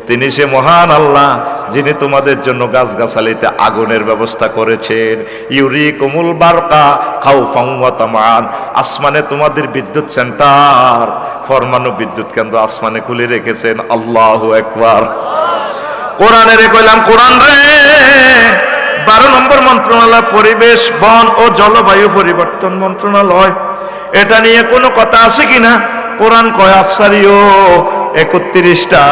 Speaker 1: তিনি সে মহান আল্লাহ যিনি তোমাদের জন্য গাছগাছালিতে আগুনের ব্যবস্থা করেছেন। ইউরিকুমুল বারকা খাউফান ওয়া তামান, আসমানে তোমাদের বিদ্যুৎ সেন্টার, পরমাণু বিদ্যুৎ কেন্দ্র আসমানে খুলে রেখেছেন। আল্লাহু আকবার। কোরআনের কইলাম কোরআন রে 12 নম্বর মন্ত্রণালয় পরিবেশ, বন ও জলবায়ু পরিবর্তন মন্ত্রণালয়, এটা নিয়ে কোনো কথা আছে কিনা? কোরআন কয় আফসারিও 31টা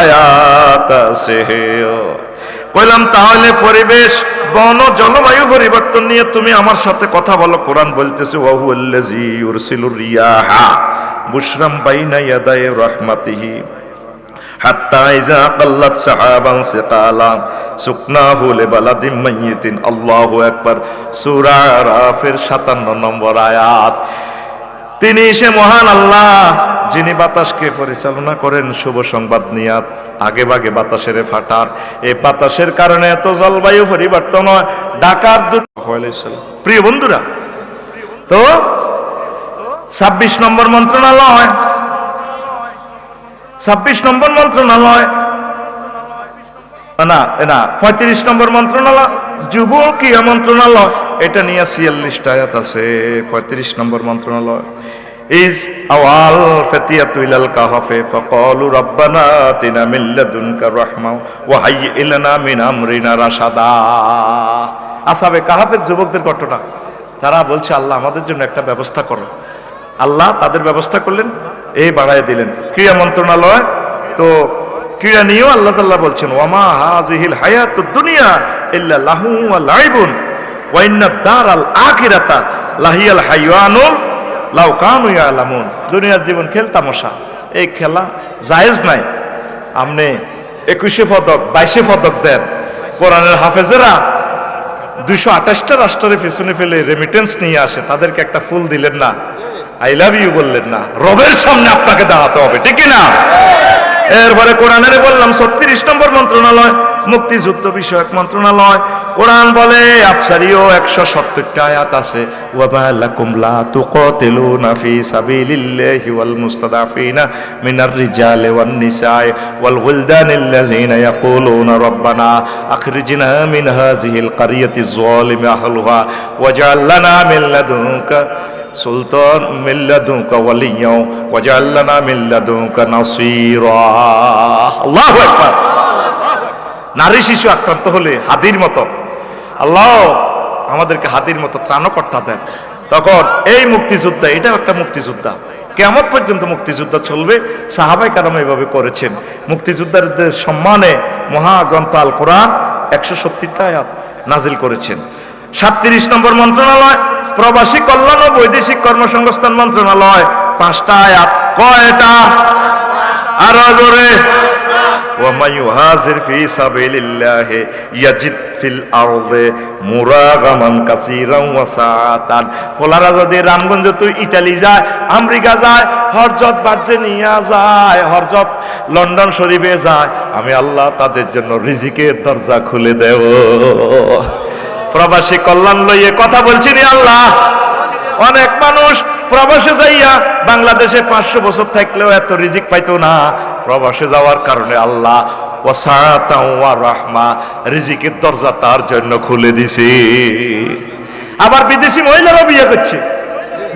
Speaker 1: আয়াত আছে। কইলাম তাহলে পরিবেশ, বন ও জলবায়ু পরিবর্তন নিয়ে তুমি আমার সাথে কথা বলো। কোরআন বলতেছে ওয়া হুয়াল্লাযী ইউরসিলুর রিয়াহা বুশরাম বাইনা ইয়াদাই রাহমাতিহি হাত্তা ইযা কাল্লাত সাহাবান সিকালা সুকনাহু লিবালাদিম মাইয়িতিন। আল্লাহু আকবার। সূরা আরাফের 57 নম্বর আয়াত। তিনি সে মহান আল্লাহ যিনি বাতাসকে পরিচালনা করেন শুভ সংবাদ নিয়ে আগে ভাগে বাতাসের ফাটার। এই বাতাসের কারণে এত জলবায়ু পরিবর্তন হয়। ঢাকার প্রিয় বন্ধুরা, তো 26 নম্বর মন্ত্রণালয়, 26 নম্বর মন্ত্রণালয় না না 35 নম্বর মন্ত্রণালয়, যুব ক্রীড়া মন্ত্রণালয়, এটা নিয়ে 46টা আয়াত আছে। 35 নম্বর মন্ত্রণালয় ইজ আওয়াল ফাতিয়াতু ইলাল কাহফে ফাকালু রাব্বানা আতিনা মিন লাদুনকা রাহমা ওয়া হাইয়্ লানা মিন আমরিনা রাশাদা। আসহাবে কাহফের যুবকদের ঘটনা। তারা বলছে আল্লাহ আমাদের জন্য একটা ব্যবস্থা করো। আল্লাহ তাদের ব্যবস্থা করলেন, এই বাড়ায় দিলেন। ক্রীড়া মন্ত্রণালয়, তো ক্রীড়া নিয়েও আল্লাহ তাআলা বলছেন ওয়ামা হাযিহিল হায়াতুদ দুনিয়া ইল্লা লাহু ওয়া লাইবুন ওয়া ইন্নাদ দারাল আখিরাতা লাহিয়াল হাইওয়ানুল লাউ কানু ইয়ালামুন। দুনিয়ার জীবন খেল তামাশা, এই খেলা জায়েজ নাই। আপনি 21 পদক 22 পদক দেন, কোরআনের হাফেজেরা 228টা রাষ্ট্রের পেছনে ফেলে রেমিটেন্স নিয়ে আসে, তাদেরকে একটা ফুল দিলেন না, আই লাভ ইউ বললেন না। রবের সামনে আপনাকে দাঁড়াতে হবে, ঠিক না? এরপরে কোরআনের বললাম 36 নম্বর মন্ত্রণালয়, মুক্তিযুদ্ধ বিষয়ক মন্ত্রণালয়। কোরআন বলে আফসারিও 170টা আয়াত আছে। ওয়ামা লাকুম লা তুকাতিলুনা ফি সাবিলিল্লাহি ওয়াল মুস্তাদাফিনা মিনার রিজালি ওয়ান নিসাই ওয়াল ওয়ালদানিল্লাযিনা ইয়াকুলুনা রাব্বানা আখরিজনা মিন হাযিহিল ক্বরিয়াতিজ যালিমি আহলুহা ওয়াজআল লানা মিন লাদুনকা সুলতান মিন লাদুনকা ওয়ালিয়্যা ওয়াজআল লানা মিন লাদুনকা নাসীরা। আল্লাহু আকবার। নারী শিশু আক্রান্ত হলে হাদির মতো আল্লাহ আমাদেরকে হাদির মতো ত্রাণকর্তা দেন। তখন এই মুক্তিযোদ্ধা, এটাও একটা মুক্তিযোদ্ধা, কিয়ামত পর্যন্ত মুক্তিযোদ্ধা চলবে। সাহাবায়ে কেরাম এভাবে করেছেন। মুক্তিযোদ্ধাদের সম্মানে মহাগ্রন্থ আল কোরআন 170টা আয়াত নাজিল করেছেন। 37 নম্বর মন্ত্রণালয়, প্রবাসী কল্যাণ ও বৈদেশিক কর্মসংস্থান মন্ত্রণালয়, 5টা আয়াত। কয়টা? আরো জোরে। ওয়ামা ইউহাজির ফি সাবিলিল্লাহি ইয়াজিদ ফিল আরদি মুরাগামান কাসীরান ওয়া সাআতান। পোলারা যদি রামগঞ্জ তো ইতালি যায়, আমেরিকা যায়, হরজত বাজ্যে নিয়ে যায়, হরজত লন্ডন শরীফে যায়, আমি আল্লাহ তাদের জন্য রিজিকের দরজা খুলে দেব। প্রবাসী কল্যাণ লইয়ে কথা বলছি নি আল্লাহ। অনেক মানুষ প্রবাসে যাইয়া বাংলাদেশে 500 বছর থাকলেও এত রিজিক পাইতো না। প্রবাসে যাওয়ার কারণে আল্লাহ ওয়াসাআতাও ওয়া রাহমা রিজিকের দরজা তার জন্য খুলে দিছে। আবার বিদেশি মহিলারাও বিয়ে করছে,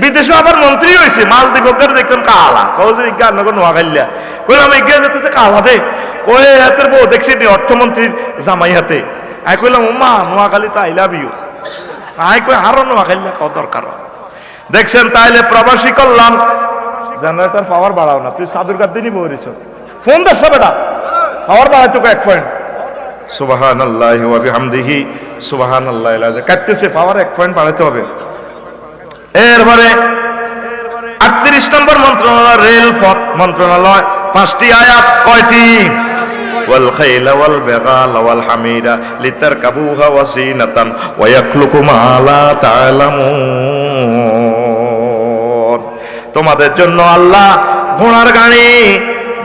Speaker 1: বিদেশে আবার মন্ত্রী হয়েছে। মালদ্বীপের দেখুন কালা কৌজুরি গান নোয়াখাইলা কইলাম এগিয়ে যেতে কালা দে কয়ে হাতের বউ দেখছি অর্থমন্ত্রীর জামাই হাতে। আই কইলাম মা নোয়াখালী তো আই লাভ ইউ। আই কই হারো নোয়াখাইলা কত দরকার দেখছেন। তাইলে প্রবাসী কল্যাণ, জেনারেটর পাওয়ার বাড়াও না, তুই সাদুর গাদ দিনই বইরিস ফোন দেশ বেটা, পাওয়ার বাড়াই তোকে 1 পয়েন্ট। সুবহানাল্লাহি ওয়া বিহামদিহি সুবহানাল্লাহিল আযীম। কাটতেছে পাওয়ার 1 পয়েন্ট বাড়াইতে হবে। এরপরে 38 নম্বর মন্ত্রণালয়, রেলপথ মন্ত্রণালয়, 5টি আয়াত। কয়টি? ওয়াল খাইলা ওয়াল বিগালা ওয়াল হামিরা লিতারকাবুহা ওয়া জিনাতান ওয়া ইয়াখলুকু মা লা তা'লামুন। তোমাদের জন্য আল্লাহ ঘোড়ার গাড়ি,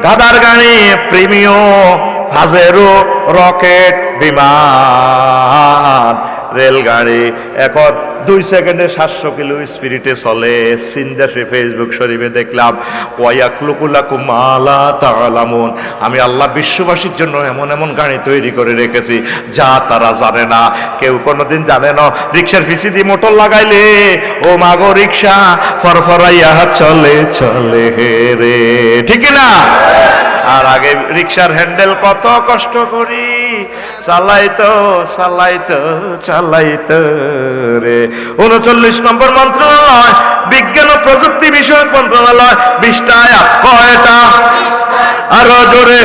Speaker 1: গাদার গাড়ি, প্রিমিয়াম, ফাজেরো, রকেট, বিমান, রেলগাড়ি এখন 2 সেকেন্ডে 700 কিলো স্পিরিটে চলে। সিনদাসে ফেসবুক শরীফে দেখলাম ওয়ায়াখলুকু লাকুম মা লা তা'লামুন। আমি আল্লাহ বিশ্ববাসীর জন্য এমন এমন গাড়ি তৈরি করে রেখেছি যা তারা জানে না, কেউ কোনোদিন জানে না। রিক্সার পিছি দিয়ে মোটর লাগাইলে ও মাগো রিক্সা ফরফরাইয়া চলে চলে রে, ঠিক না? আর আগে রিক্সার হ্যান্ডেল কত কষ্ট করি চালাইতো চালাইতো চালাইতো রে। 39 নম্বর মন্ত্রণালয়, বিজ্ঞান ও প্রযুক্তি বিষয়ক মন্ত্রণালয়, 20টা আয়াত। কয়টা? আরো জোরে।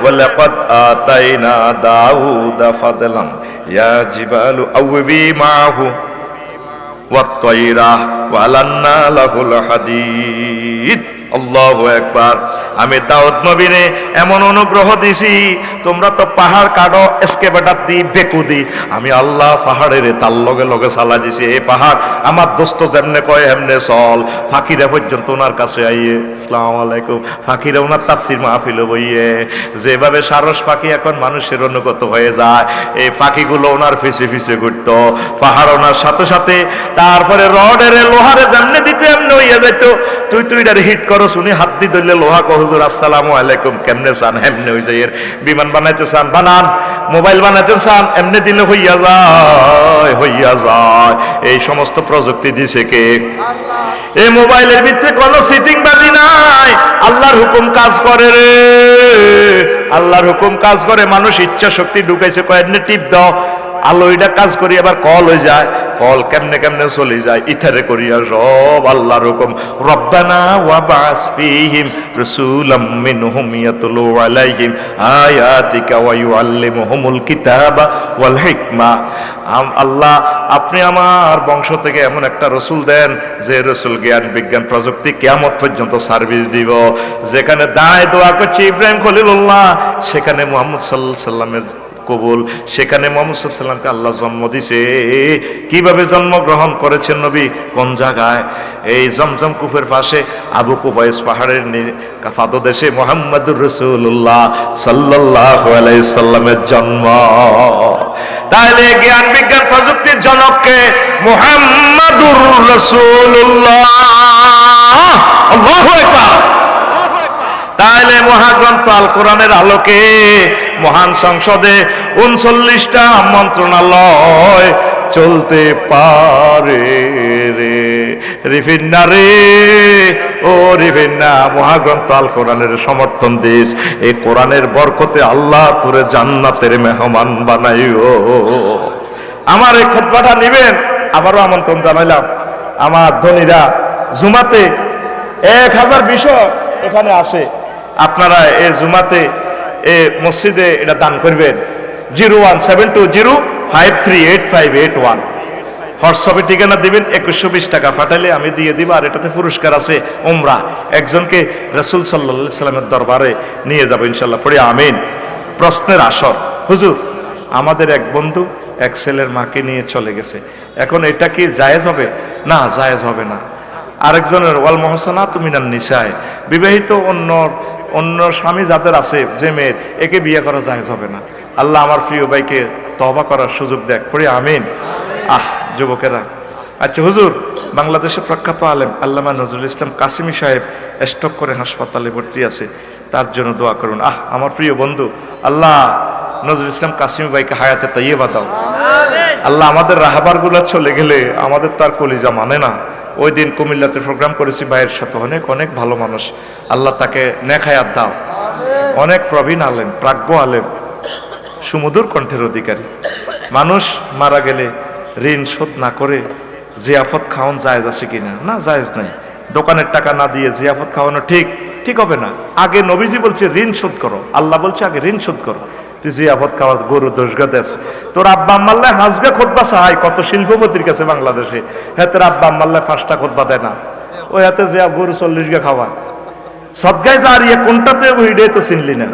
Speaker 1: ওয়ালাকাদ আতাইনা দাউদা ফাদলান ইয়া জিবালু আউবি মাহু ওয়াত-তায়রা ওয়ালান্না লাহুল হাদিদ। আল্লাহু আকবার। আমি দাউদ নবীরে এমন অনুগ্রহ দিছি, তোমরা তো পাহাড় কাটো এসকেভেটর দি বেকু দি, আমি আল্লাহ পাহাড়ের তার লগে লগে চালা দিছি। এই পাহাড় আমার দোস্ত যেমনে কয় এমনে চল। ফাকিরা পর্যন্ত ওনার কাছে আইয়ে আসসালামু আলাইকুম, ফাকিরা ওনার তাফসীর মাহফিলে বইয়ে যেভাবে সারস পাখি এখন মানুষের অনুগত হয়ে যায়, এই পাখিগুলো ওনার ফিসে ফিসে ঘুরতো পাহাড় ওনার সাথে সাথে। তারপরে রডের লোহারে যেমনে দিতে এমনি হইয়া যাইত, তুই এটারে হিট করো, শুনি হাত দিয়ে ধরলে লোহা কো হুজুর আসসালামু আলাইকুম, কেমনে চান এমনি হয়ে যায়। এর বিমান বানাইতে চান বানান, মোবাইল বানাইতে চান এমনি দিলে হইয়া যায় হইয়া যায়। এই সমস্ত প্রযুক্তি দিছে কে? এই মোবাইলের ভিতরে কোনো সিটিং বাজি নাই, আল্লাহর হুকুম কাজ করে রে, আল্লাহর হুকুম কাজ করে। মানুষ ইচ্ছা শক্তি ঢুকাইছে, কয়েকদিনে টিপ দাও আলো এটা কাজ করি, আবার কল হয়ে যায়, কল কেমনে কেমনে চলে যায়, ইথারে করিয়া সব আল্লাহর হুকুম। রব্বানা ওয়া বাস ফীহিম রাসূলাম মিনহুম ইয়াতলু আলাইহিম আয়াতিকা ওয়া ইউআল্লিমুহুমুল কিতাবা ওয়াল হিকমা। আল্লাহ আপনি আমার বংশ থেকে এমন একটা রসুল দেন, যে রসুল জ্ঞান বিজ্ঞান প্রযুক্তি কিয়ামত পর্যন্ত সার্ভিস দিব। যেখানে দাঁড়ায় দোয়া করছে ইব্রাহিম খলিলুল্লাহ, সেখানে মুহাম্মদ সাল্লাল্লাহু আলাইহি সাল্লামের কবুল, সেখানে মুহাম্মদ সাল্লাল্লাহু আলাইহি সাল্লামকে আল্লাহ জন্ম দিছে। কিভাবে জন্মগ্রহণ করেছেন নবী, কোন জায়গায়? এই জমজম কূপের পাশে আবু কুবাইস পাহাড়ের পাদদেশে মুহাম্মদুর রাসূলুল্লাহ সাল্লাল্লাহু আলাইহি সাল্লামের জন্ম। তাহলে জ্ঞান বিজ্ঞান প্রযুক্তির জনককে মুহাম্মদুর রাসূলুল্লাহ। আল্লাহু আকবার। তাহলে মহাগ্রন্থ আল কোরআনের আলোকে মহান সংসদে 39টা মন্ত্রণালয় চলতে পারে রে রিফিন্না রে, ও রিফিন্না, মহাগ্রন্থ আল কোরআনের সমর্থন দিস। এই কোরআনের বরকতে আল্লাহ তোরে জান্নাতের মেহমান বানাইও। আমার এই খুতবাটা নিবেন, আবারও আমন্ত্রণ জানাইলাম। আমার ধনীরা জুমাতে 1000 বিষয় এখানে আসে, আপনারা এই জুমাতে এ মসজিদে এটা দান করবেন। 017205385881 হোয়াটসঅ্যাপে ঠিকানা দিবেন, 2120 টাকা পাঠালে আমি দিয়ে দিব। আর এটাতে পুরস্কার আছে উমরা, একজনকে রাসূল সাল্লাল্লাহু আলাইহি সাল্লামের দরবারে নিয়ে যাব ইনশাআল্লাহ। পড়ি আমিন। প্রশ্নের আসর, হুজুর আমাদের এক বন্ধু এক ছেলের মাকে নিয়ে চলে গেছে, এখন এটা কি জায়েজ হবে? না, জায়েজ হবে না। আরেকজনের ওয়াল মুহসানাতু মিনান নিসায়, বিবাহিত অন্য স্বামী যাদের আছে, যে মেয়ের, একে বিয়ে করা জায়েজ হবে না। আল্লাহ আমার প্রিয় ভাইকে তওবা করার সুযোগ দেখ, পড়ি আমিন। যুবকেরা, আচ্ছা হুজুর, বাংলাদেশের প্রখ্যাত আলেম আল্লামা নজরুল ইসলাম কাসিমি সাহেব স্ট্রোক করে হাসপাতালে ভর্তি আছে, তার জন্য দোয়া করুন। আমার প্রিয় বন্ধু, আল্লাহ নজরুল ইসলাম কাসিমি ভাইকে হায়াতে তাইয়্যিবা দাও। আল্লাহ আমাদের রাহাবারগুলো চলে গেলে আমাদের তার কলিজা মানে না। ওই দিন কুমিল্লাতে প্রোগ্রাম করেছি ভাইয়ের সাথে, অনেক অনেক ভালো মানুষ, আল্লাহ তাকে নেক হায়াত দাও। অনেক প্রবীণ আলেম, প্রাজ্ঞ আলেম, সুমধুর কণ্ঠের অধিকারী মানুষ। মারা গেলে ঋণ শোধ না করে জিয়াফত খাওয়ান জায়েজ আছে কিনা? না, জায়েজ নাই। দোকানের টাকা না দিয়ে জিয়াফত খাওয়ানো ঠিক হবে না। আগে নবীজি বলছে ঋণ শোধ করো, আল্লাহ বলছে আগে ঋণ শোধ করো। তুই জিয়াফত খাওয়া গরু দোষগাতে আছে। তোর আব্বা আম্মাল্লাহ হাজগা খুতবা চাই, কত শিল্পপতির কাছে বাংলাদেশে, হ্যাঁ তোর আব্বা আম্মাল্লাহ 5টা খুতবা দেয় না, ওই হাতে যে গরু 40 গা খাওয়া। সদগায় জারিয়া কোনটাতে ভিড়ে তো চিনলি না।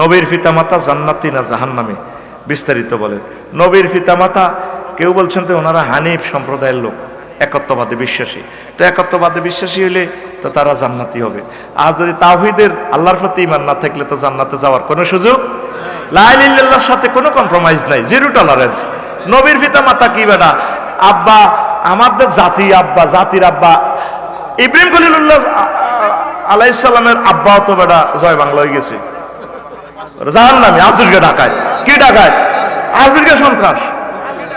Speaker 1: নবীর পিতামাতা জান্নাতি না জাহান্নামী? বিস্তারিত বলেন। নবীর পিতামাতা কেউ বলছেন তো ওনারা হানিফ সম্প্রদায়ের লোক, একত্ববাদে বিশ্বাসী। তো একত্ববাদে বিশ্বাসী হলে তো তারা জান্নাতি হবে। আর যদি তাওহীদের আল্লাহর প্রতি ঈমান না থাকলে তো জান্নাতে যাওয়ার কোনো সুযোগ, লা ইলাহা ইল্লাল্লাহর সাথে কোনো কম্প্রোমাইজ নাই, জিরো টলারেন্স। নবীর পিতামাতা কি বেটা? আব্বা আমাদের জাতির আব্বা ইব্রাহিম খলিলুল্লাহ আলাইহিস সালামের আব্বাও তো বেটা জয় বাংলা হয়ে গেছে, জাহান্নামী, আসিরকে ঢাকায়। কি ঢাকায়? আসিরকে সন্ত্রাস।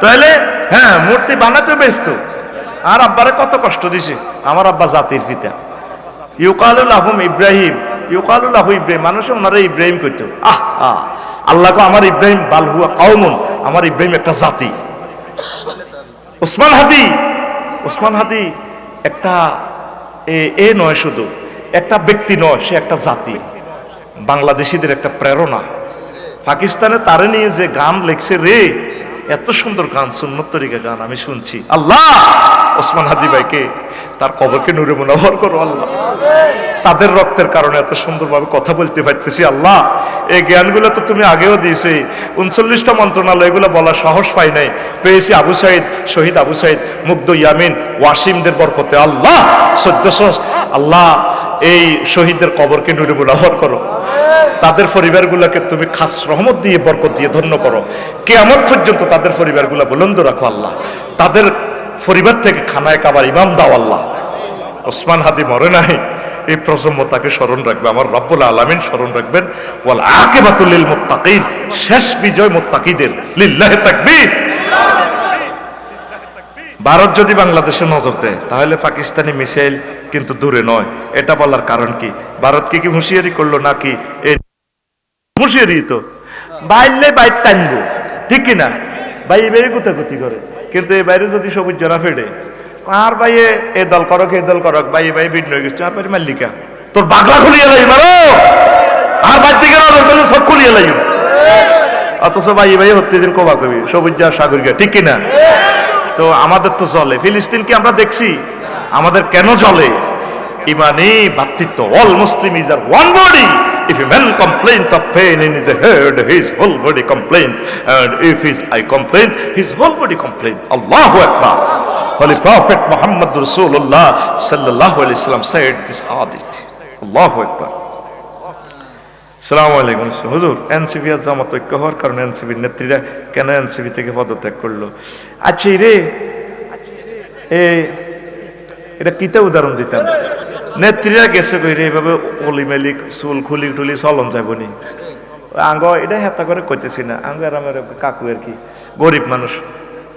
Speaker 1: তাহলে হ্যাঁ, মূর্তি বানাতে ব্যস্ত। আর আব্বারে কত কষ্ট দিছে। আমার আব্বা জাতির পিতা। ইউকালু লাহুম ইব্রাহিম, ইউকালু লাহু ইব্রাহিম, মানুষ ওনারা ইব্রাহিম কইতো। আল্লাহকে আমার ইব্রাহিম বাল হুয়া কওমুন, আমার ইব্রাহিম একটা জাতি। ওসমান হাদি একটা এ নয়, শুধু একটা ব্যক্তি নয়, সে একটা জাতি, বাংলাদেশিদের একটা প্রেরণা। পাকিস্তানে তারে নিয়ে যে গান লেখছে রে, এত সুন্দর গান, সুন্নত তরিকা গান আমি শুনছি। আল্লাহ ওসমান হাদি ভাইকে, তার কবরকে নূরে মুনাওয়ার করো আল্লাহ। তাদের রক্তের কারণে এত সুন্দরভাবে কথা বলতে পারতেছি আল্লাহ। এই জ্ঞানগুলো তো তুমি আগেও দিয়েছে, 39টা মন্ত্রণালয়, এগুলো বলার সাহস পাই নাই, পেয়েছি আবু সাইদ, শহীদ আবু সাইদ, মুগ্ধ ইয়ামিন, ওয়াসিমদের বরকতে আল্লাহ। 1400 আল্লাহ এই শহীদদের কবরকে নূরে মুনাওয়ার করো, তাদের পরিবারগুলোকে তুমি খাস রহমত দিয়ে বরকত দিয়ে ধন্য করো, কিয়ামত পর্যন্ত তাদের পরিবারগুলো বুলন্দ রাখো আল্লাহ। তাদের পরিবার থেকে খানায় কাবার ইমাম দাও আল্লাহ। ওসমান হাদি মরে নাই, এই প্রজন্ম তাকে স্মরণ রাখবে, আমার রব্বুল আলামিন স্মরণ রাখবেন। ওয়াল আকিবাতুল লিল মুত্তাকিন, শেষ বিজয় মুত্তাকিদের। লিল্লাহি তাকবীর। ভারত যদি বাংলাদেশে নজর দেয় তাহলে পাকিস্তানি মিসাইল কিন্তু দূরে নয়। এটা বলার কারণ কি? ভারতকে কি হুঁশিয়ারি করলো নাকি? হুঁশিয়ারি তো বাইরে বাইর টানবো, ঠিক কিনা? ভাই বাইরে গুতাগুতি করে, কিন্তু এই বাইরে যদি সবুজ জরা ফেডে আর ভাইয়ে এ দল করক এই দল করক, ভাই ভাই ভিন্ন হয়ে গেছে, আর বাড়ি মাল্লিকা তোর বাগলা খুলিয়ে লাই মারো, আর বাড়ি থেকে নজর পেলে সব খুলিয়ে লাই। অথচ ভাই ভাই হতে দিন কোবা কবি সবুজ যা সাগর গিয়া, ঠিক কিনা? তো আমাদের তো চলে। ফিলিস্তিনকে আমরা দেখছি, আমাদের কেন চলে? ইমানি ভাতৃত্ব। All Muslim is are one body. If a man complain of pain in his head, his whole body complain, and if his eye complain, his whole body complain. Allahu Akbar. Holy Prophet Muhammad Rasulullah sallallahu alaihi wasallam said this hadith. Allahu Akbar. Assalamu alaikum. হুজুর, NCP আর জামাত ঐক্য হওয়ার কারণে এনসিপির নেত্রীরা কেন NCP থেকে পদত্যাগ করলো? আচ্ছা রে, এটা কিতা উদাহরণ দিতাম? নেত্রীরা গেছে কইরে এইভাবে অলি মেলিক চুল খুলি টুলি চলন যাবনি আঙ্গ, এটা হেতা করে কইতেছি না, আঙ্গ আর আমার কাকু আর কি গরিব মানুষ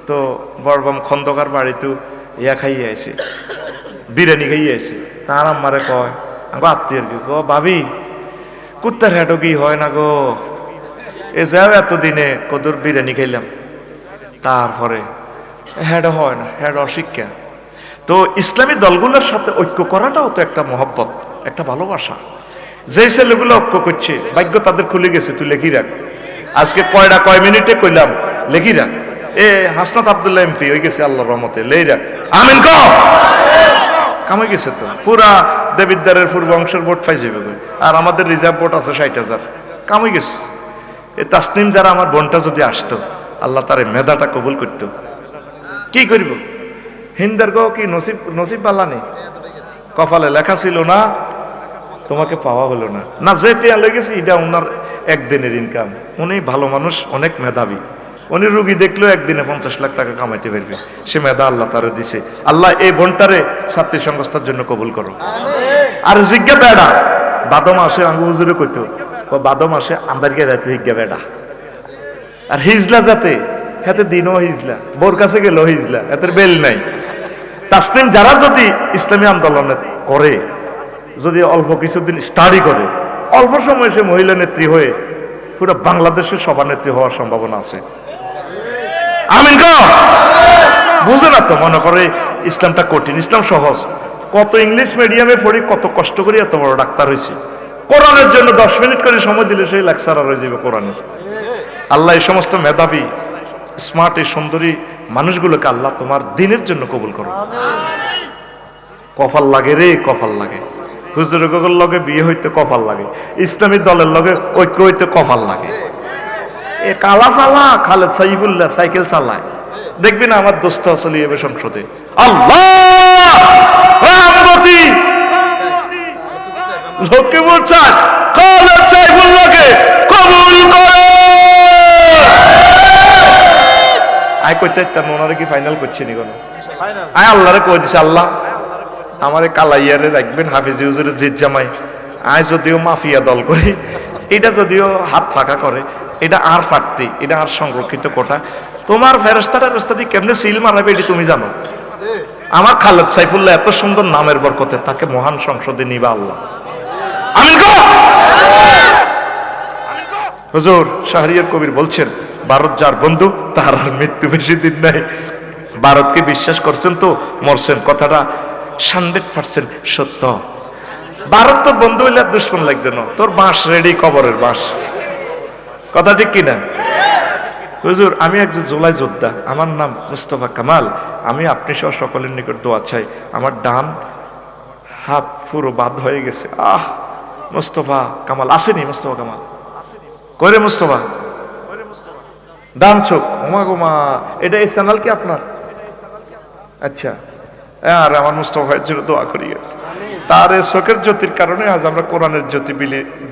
Speaker 1: তো, বড়বাম খন্দকার বাড়িতে ইয়া খাইয়ে আছে, বিরিয়ানি খাইয়ে আছে। তার আমারে কয়, আঙ্গ আত্মীয় আর কি, গো ভাবি কুত্তার হেঁটো কি হয় না গো, এ যাও এতদিনে কদর বিরিয়ানি খাইলাম, তারপরে হেঁটো হয় না, হেঁটো অশিক্ষা। তো ইসলামী দলগুলোর সাথে ঐক্য করাটাও তো একটা মহব্বত, একটা ভালোবাসা। যে ছেলেগুলো ঐক্য করছে ভাগ্য তাদের খুলে গেছে, তুই লেখি রাখ। আজকে কয় মিনিটে কইলাম লেখি রাখ। হাসনাত আব্দুল্লাহ এমপি হয়ে গেছে আল্লাহর রহমতে, লেই রাখ। আমিন ক কামাই গেছে তো, পুরা দেবিদ্বারের পূর্ব অংশের ভোট পাই যাবে, আর আমাদের রিজার্ভ ভোট আছে 60,000, কামাই গেছে। এ তাসনিম যারা আমার বোনটা যদি আসতো, আল্লাহ তার মেধাটা কবুল করতো। কি করব? হিন্দার গো কি নসিব বালা নেই, কপালে লেখা ছিল না, তোমাকে পাওয়া হলো না। না যে টিয়া লেগেছে এটা ওনার একদিনের ইনকাম। উনি ভালো মানুষ, অনেক মেধাবী, উনি রুগী দেখলেও একদিনে 50 লাখ টাকা কামাইতে পারবে, সে মেধা আল্লাহ তারে দিছে। আল্লাহ এই বোনটারে ছাত্রী সংস্থার জন্য কবুল করো। আর জিজ্ঞা বেড়া বাদম আসে, আঙ্গু হুজুরে কইতো বাদম মাসে আন্দারিকে যাইতো হিজ্ঞা বেড়া, আর হিজলা যাতে হাতে দিনও হিজলা, বোর কাছে গেল হিজলা, এতের বেল নাই। তাসনিম যারা যদি ইসলামী আন্দোলনে করে, যদি অল্প কিছুদিন স্টাডি করে, অল্প সময় সে মহিলা নেত্রী হয়ে পুরো বাংলাদেশের সভানেত্রী হওয়ার সম্ভাবনা আছে। আমিন ক বুঝে না তো, মনে করে ইসলামটা কঠিন, ইসলাম সহজ। কত ইংলিশ মিডিয়ামে পড়ি, কত কষ্ট করে এত বড় ডাক্তার হয়েছে। কোরআনের জন্য 10 মিনিট করে সময় দিলে সেই লেকচারার হয়ে যাবে কোরআনের। আল্লাহ এই সমস্ত মেধাবী স্মার্ট এই সুন্দরী মানুষগুলোকে আল্লাহ তোমার দিনের জন্য কবুল করো। কপাল লাগে রে, কপাল লাগে। হুজুরের লগে বিয়ে হইতে কপাল লাগে, ইসলামী দলের লগে ঐক্য হইতে কপাল লাগে। এ কালা চালা খালেদ সাইফুল্লাহ সাইকেল চালায়, দেখবি না আমার দোস্ত চলে যাবে সংসদে। আল্লাহ রামগতি লক্ষ্মীপুর চায় খালেদ সাইফুল্লাহকে কবুল করো। আয় কইতে ইত্যার ওনারে কি ফাইনাল করছি নি কোনো? আয় আল্লাহরে কই দিছে, আল্লাহ আমারে কালাইয়ারে রাখবেন, হাফিজি হুজুরের জিদ জামাই। আয় যদিও মাফিয়া দল করি, এটা যদিও হাত ফাঁকা করে, এটা আর ফাটতি, এটা আর সংরক্ষিত কোটা। তোমার ফেরেশতারা রাস্তাদি কেমনে সিল মারাবে এটি তুমি জানো। আমার খালেদ সাইফুল্লাহ এত সুন্দর নামের বরকতে তাকে মহান সংসদে নিবা আল্লাহ। আমিন গো। হুজুর শাহরিয়ার কবির বলছেন, ভারত যার বন্ধু তার আর মৃত্যু বেশি দিন নাই। ভারতকে বিশ্বাস করছেন তো মরছেন, কথাটা 100% সত্য। ভারত তো বন্ধু হইলে দুশ্মন লাগবে না, তোর বাঁশ রেডি, কবরের বাঁশ, কথা ঠিক কিনা? হুজুর আমি একজন জুলাই যোদ্ধা, আমার নাম মুস্তফা কামাল, আমি আপনি সহ সকলের নিকট দোয়া চাই, আমার ডান হাত পুরো বাদ হয়ে গেছে। মুস্তফা কামাল আসেনি? মুস্তফা কামাল কই রে? মুস্তফা ডান চোখ, ওমা গোমা, এটা এই চ্যানেল কি আপনার? আচ্ছা, আর আমার মুস্তফা ভাইয়ের জন্য দোয়া করি, তার এই চোখের জ্যোতির কারণে আজ আমরা কোরআনের জ্যোতি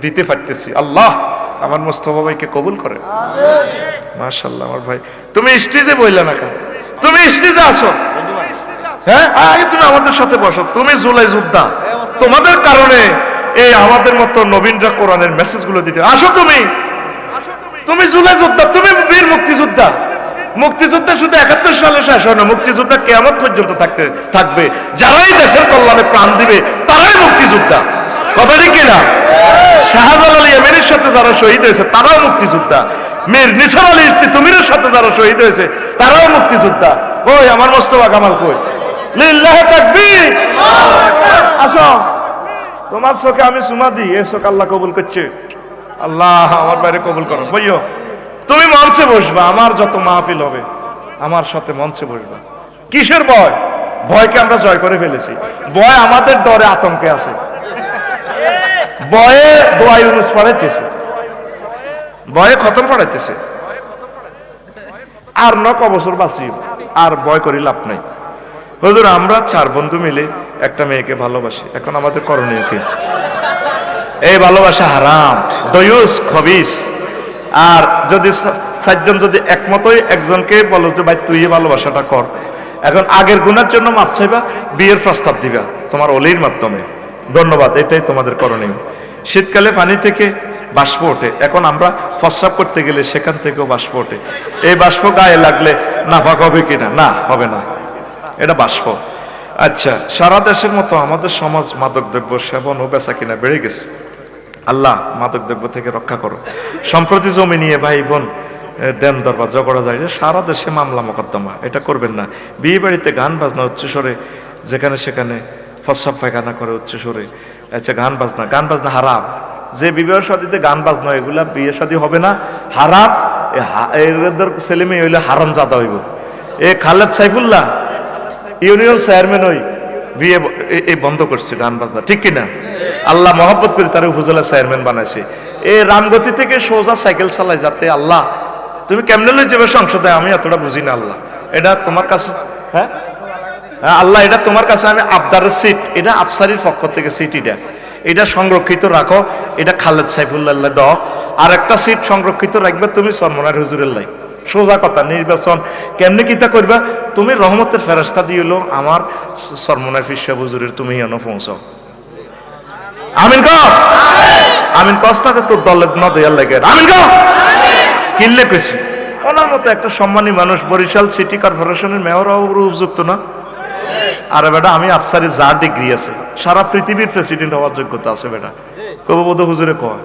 Speaker 1: দিতে পারতেছি। আল্লাহ আমার মুস্তফা ভাইকে কবুল করে। মাশাআল্লাহ। আমার ভাই তুমি স্টেজে বইলা না কেন? তুমি স্টেজে আসো, হ্যাঁ আগে তুমি আমাদের সাথে বসো। তুমি জুলাই যোদ্ধা, তোমাদের কারণে এই আমাদের মতো নবীনরা কোরআনের মেসেজ গুলো দিতে আসো। তুমি জুলাই যোদ্ধা, তুমি বীর মুক্তিযোদ্ধা। মুক্তিযুদ্ধ শুধু ৭১ সালে শেষ হয় না, মুক্তিযুদ্ধ কিয়ামত পর্যন্ত থাকবে। যারাই দেশের কল্যাণে প্রাণ দিবে তারাই মুক্তিযোদ্ধা। কথা ঠিক কিনা? শাহজালাল ইয়েমেনের সাথে যারা শহীদ হয়েছে তারাও মুক্তিযোদ্ধা। মীর নিসার আলী তিতুমিরের সাথে যারা শহীদ হয়েছে তারাও মুক্তিযোদ্ধা। কই আমার মোস্তফা কামাল কই? লিল্লাহি তাকবীর। আসো, তোমার চোখে আমি সুমা দিই, এ চোখ আল্লাহ কবুল করছে। আল্লাহ আমার বাইরে কবুল করো। বইও তুমি মঞ্চে বসবা, আমার যত মাহফিল হবে আমার সাথে মঞ্চে বসবা। কিসের ভয়? ভয়কে আমরা জয় করে ফেলেছি। ভয় আমাদের ডরে আতঙ্কে আছে। ভয়ে দোয়া ইউনুস পড়াইতেছে, ভয়ে খতম পড়াইতেছে। আর নক বছর বাঁচি, আর ভয় করি লাভ নাই। হুজুর আমরা 4 বন্ধু মিলে একটা মেয়েকে ভালোবাসি, এখন আমাদের করণীয় কি? এই ভালোবাসা হারাম, দয়ুস, খবিস। আর যদি 4 জন যদি একমতই একজনকে বলো যে ভাই তুই এই ভালোবাসাটা কর, এখন আগের গুণের জন্য মাফ চাইবা, বিয়ের প্রস্তাব দিবা তোমার অলির মাধ্যমে। ধন্যবাদ, এটাই তোমাদের করণীয়। শীতকালে পানি থেকে বাষ্প ওঠে, এখন আমরা প্রস্রাব করতে গেলে সেখান থেকেও বাষ্প ওঠে। এই বাষ্প গায়ে লাগলে নাফাক হবে কিনা? না, হবে না, এটা বাষ্প। আচ্ছা, সারা দেশের মতো আমাদের সমাজ মাদকদ্রব্য সেবন ও বেচা কিনা বেড়ে গেছে। আল্লাহ মাদকদ্রব্য থেকে রক্ষা করো। সম্প্রতি জমি নিয়ে ভাই বোন দেন দরবার ঝগড়া যায়, সারা দেশে মামলা মোকদ্দমা, এটা করবেন না। বিয়ে বাড়িতে গান বাজনা উচ্চস্বরে, যেখানে সেখানে প্রস্রাব পায়খানা করে উচ্চস্বরে। আচ্ছা, গান বাজনা হারাম। যে বিবাহ শাদীতে গান বাজনা, এগুলা বিয়ে শাদী হবে না, হারাম। এদের ছেলে মেয়ে হইলে হারাম জাদা হইব। এ খালেদ সাইফুল্লাহ ইউনিয়ন চেয়ারম্যান হই বিয়ে এই বন্ধ করছে গান বাজনা, ঠিক কিনা? আল্লাহ মহব্বত করে তার উপজেলা চেয়ারম্যান বানাইছে। এ রামগতি থেকে সোজা সাইকেল চালায় যাতে। আল্লাহ তুমি কেমনে লই যাবে সংসদে, আমি এতটা বুঝি না। আল্লাহ এটা তোমার কাছে, হ্যাঁ আল্লাহ এটা তোমার কাছে আমি আবদারের সিট, এটা আফসারির পক্ষ থেকে সিট, এটা সংরক্ষিত রাখো। এটা খালেদ সাইফুল্লাহ দ। আর একটা সিট সংরক্ষিত রাখবে তুমি সরমনার হুজুরের লাই। সোজা কথা, নির্বাচন কেমনে কিতা করবা? তুমি রহমতের ফেরেশতা দিয়েলো আমার সরমনার ফিরসা হুজুরের, তুমি এনে পৌঁছাও। আমিন কও, আমিন কস্তাতে তোর দলে ন দেয়ার লাগে। আমিন কও, কিনলে কইছি। ওনার মতো একটা সম্মানী মানুষ, বরিশাল সিটি কর্পোরেশনের মেয়রও উপযুক্ত না? আরে বেটা, আমি আফসারি যা ডিগ্রি আছে, সারা পৃথিবীর প্রেসিডেন্ট হওয়ার যোগ্যতা আছে বেটা। কব বোধ হুজুরে কয়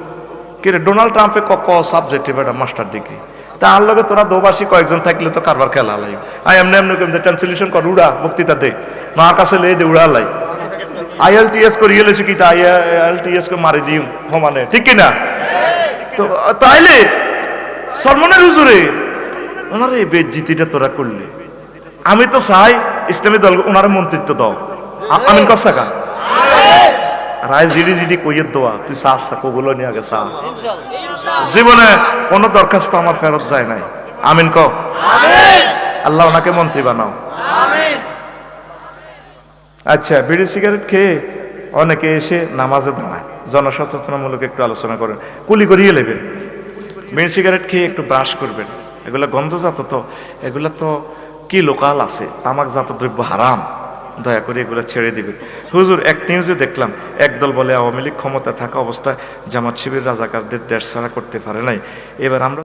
Speaker 1: কি রে, ডোনাল্ড ট্রাম্পে ক সাবজেক্টে বেটা মাস্টার ডিগ্রি। তার লগে তোরা দোবাসী কয়েকজন থাকলে তো কারবার খেলা লাই। এমনি এমনি কেমন ট্রান্সলেশন কর, উড়া বক্তৃতা দে, মার কাছে লে দে, উড়া লাই। IELTS করিয়ে লেছি কি, IELTS কে মারি দিম সমানে, ঠিক কিনা? তো তাইলে সরমনের হুজুরে ওনার এই বেজ্জিতিটা তোরা করলে, আমি তো চাই ইসলামী দল ওনার মন্ত্রিত্ব দাও। আমিন কসাকা রায় জিডি জিডি কইয়ের দোয়া, তুই চা কবুল নিয়ে আগে চা। জীবনে কোনো দরখাস্ত আমার ফেরত যায় নাই। আমিন ক। আল্লাহ ওনাকে মন্ত্রী বানাও। আচ্ছা, বিড়ি সিগারেট খেয়ে অনেকে এসে নামাজে দাঁড়ায়, জনসচেতনামূলক একটু আলোচনা করেন, কুলি করিয়ে নেবেন। বিড়ি সিগারেট খেয়ে একটু ব্রাশ করবেন, এগুলা গন্ধজাত, তো এগুলা তো কি লোকাল আছে, তামাকজাত দ্রব্য হারাম, দয়া করে এগুলো ছেড়ে দিবেন। হুজুর এক নিউজে দেখলাম, একদল বলে আওয়ামী লীগ ক্ষমতা থাকা অবস্থায় জামাত শিবির রাজাকারদের দেশ ছাড়া করতে পারে নাই। এবার আমরা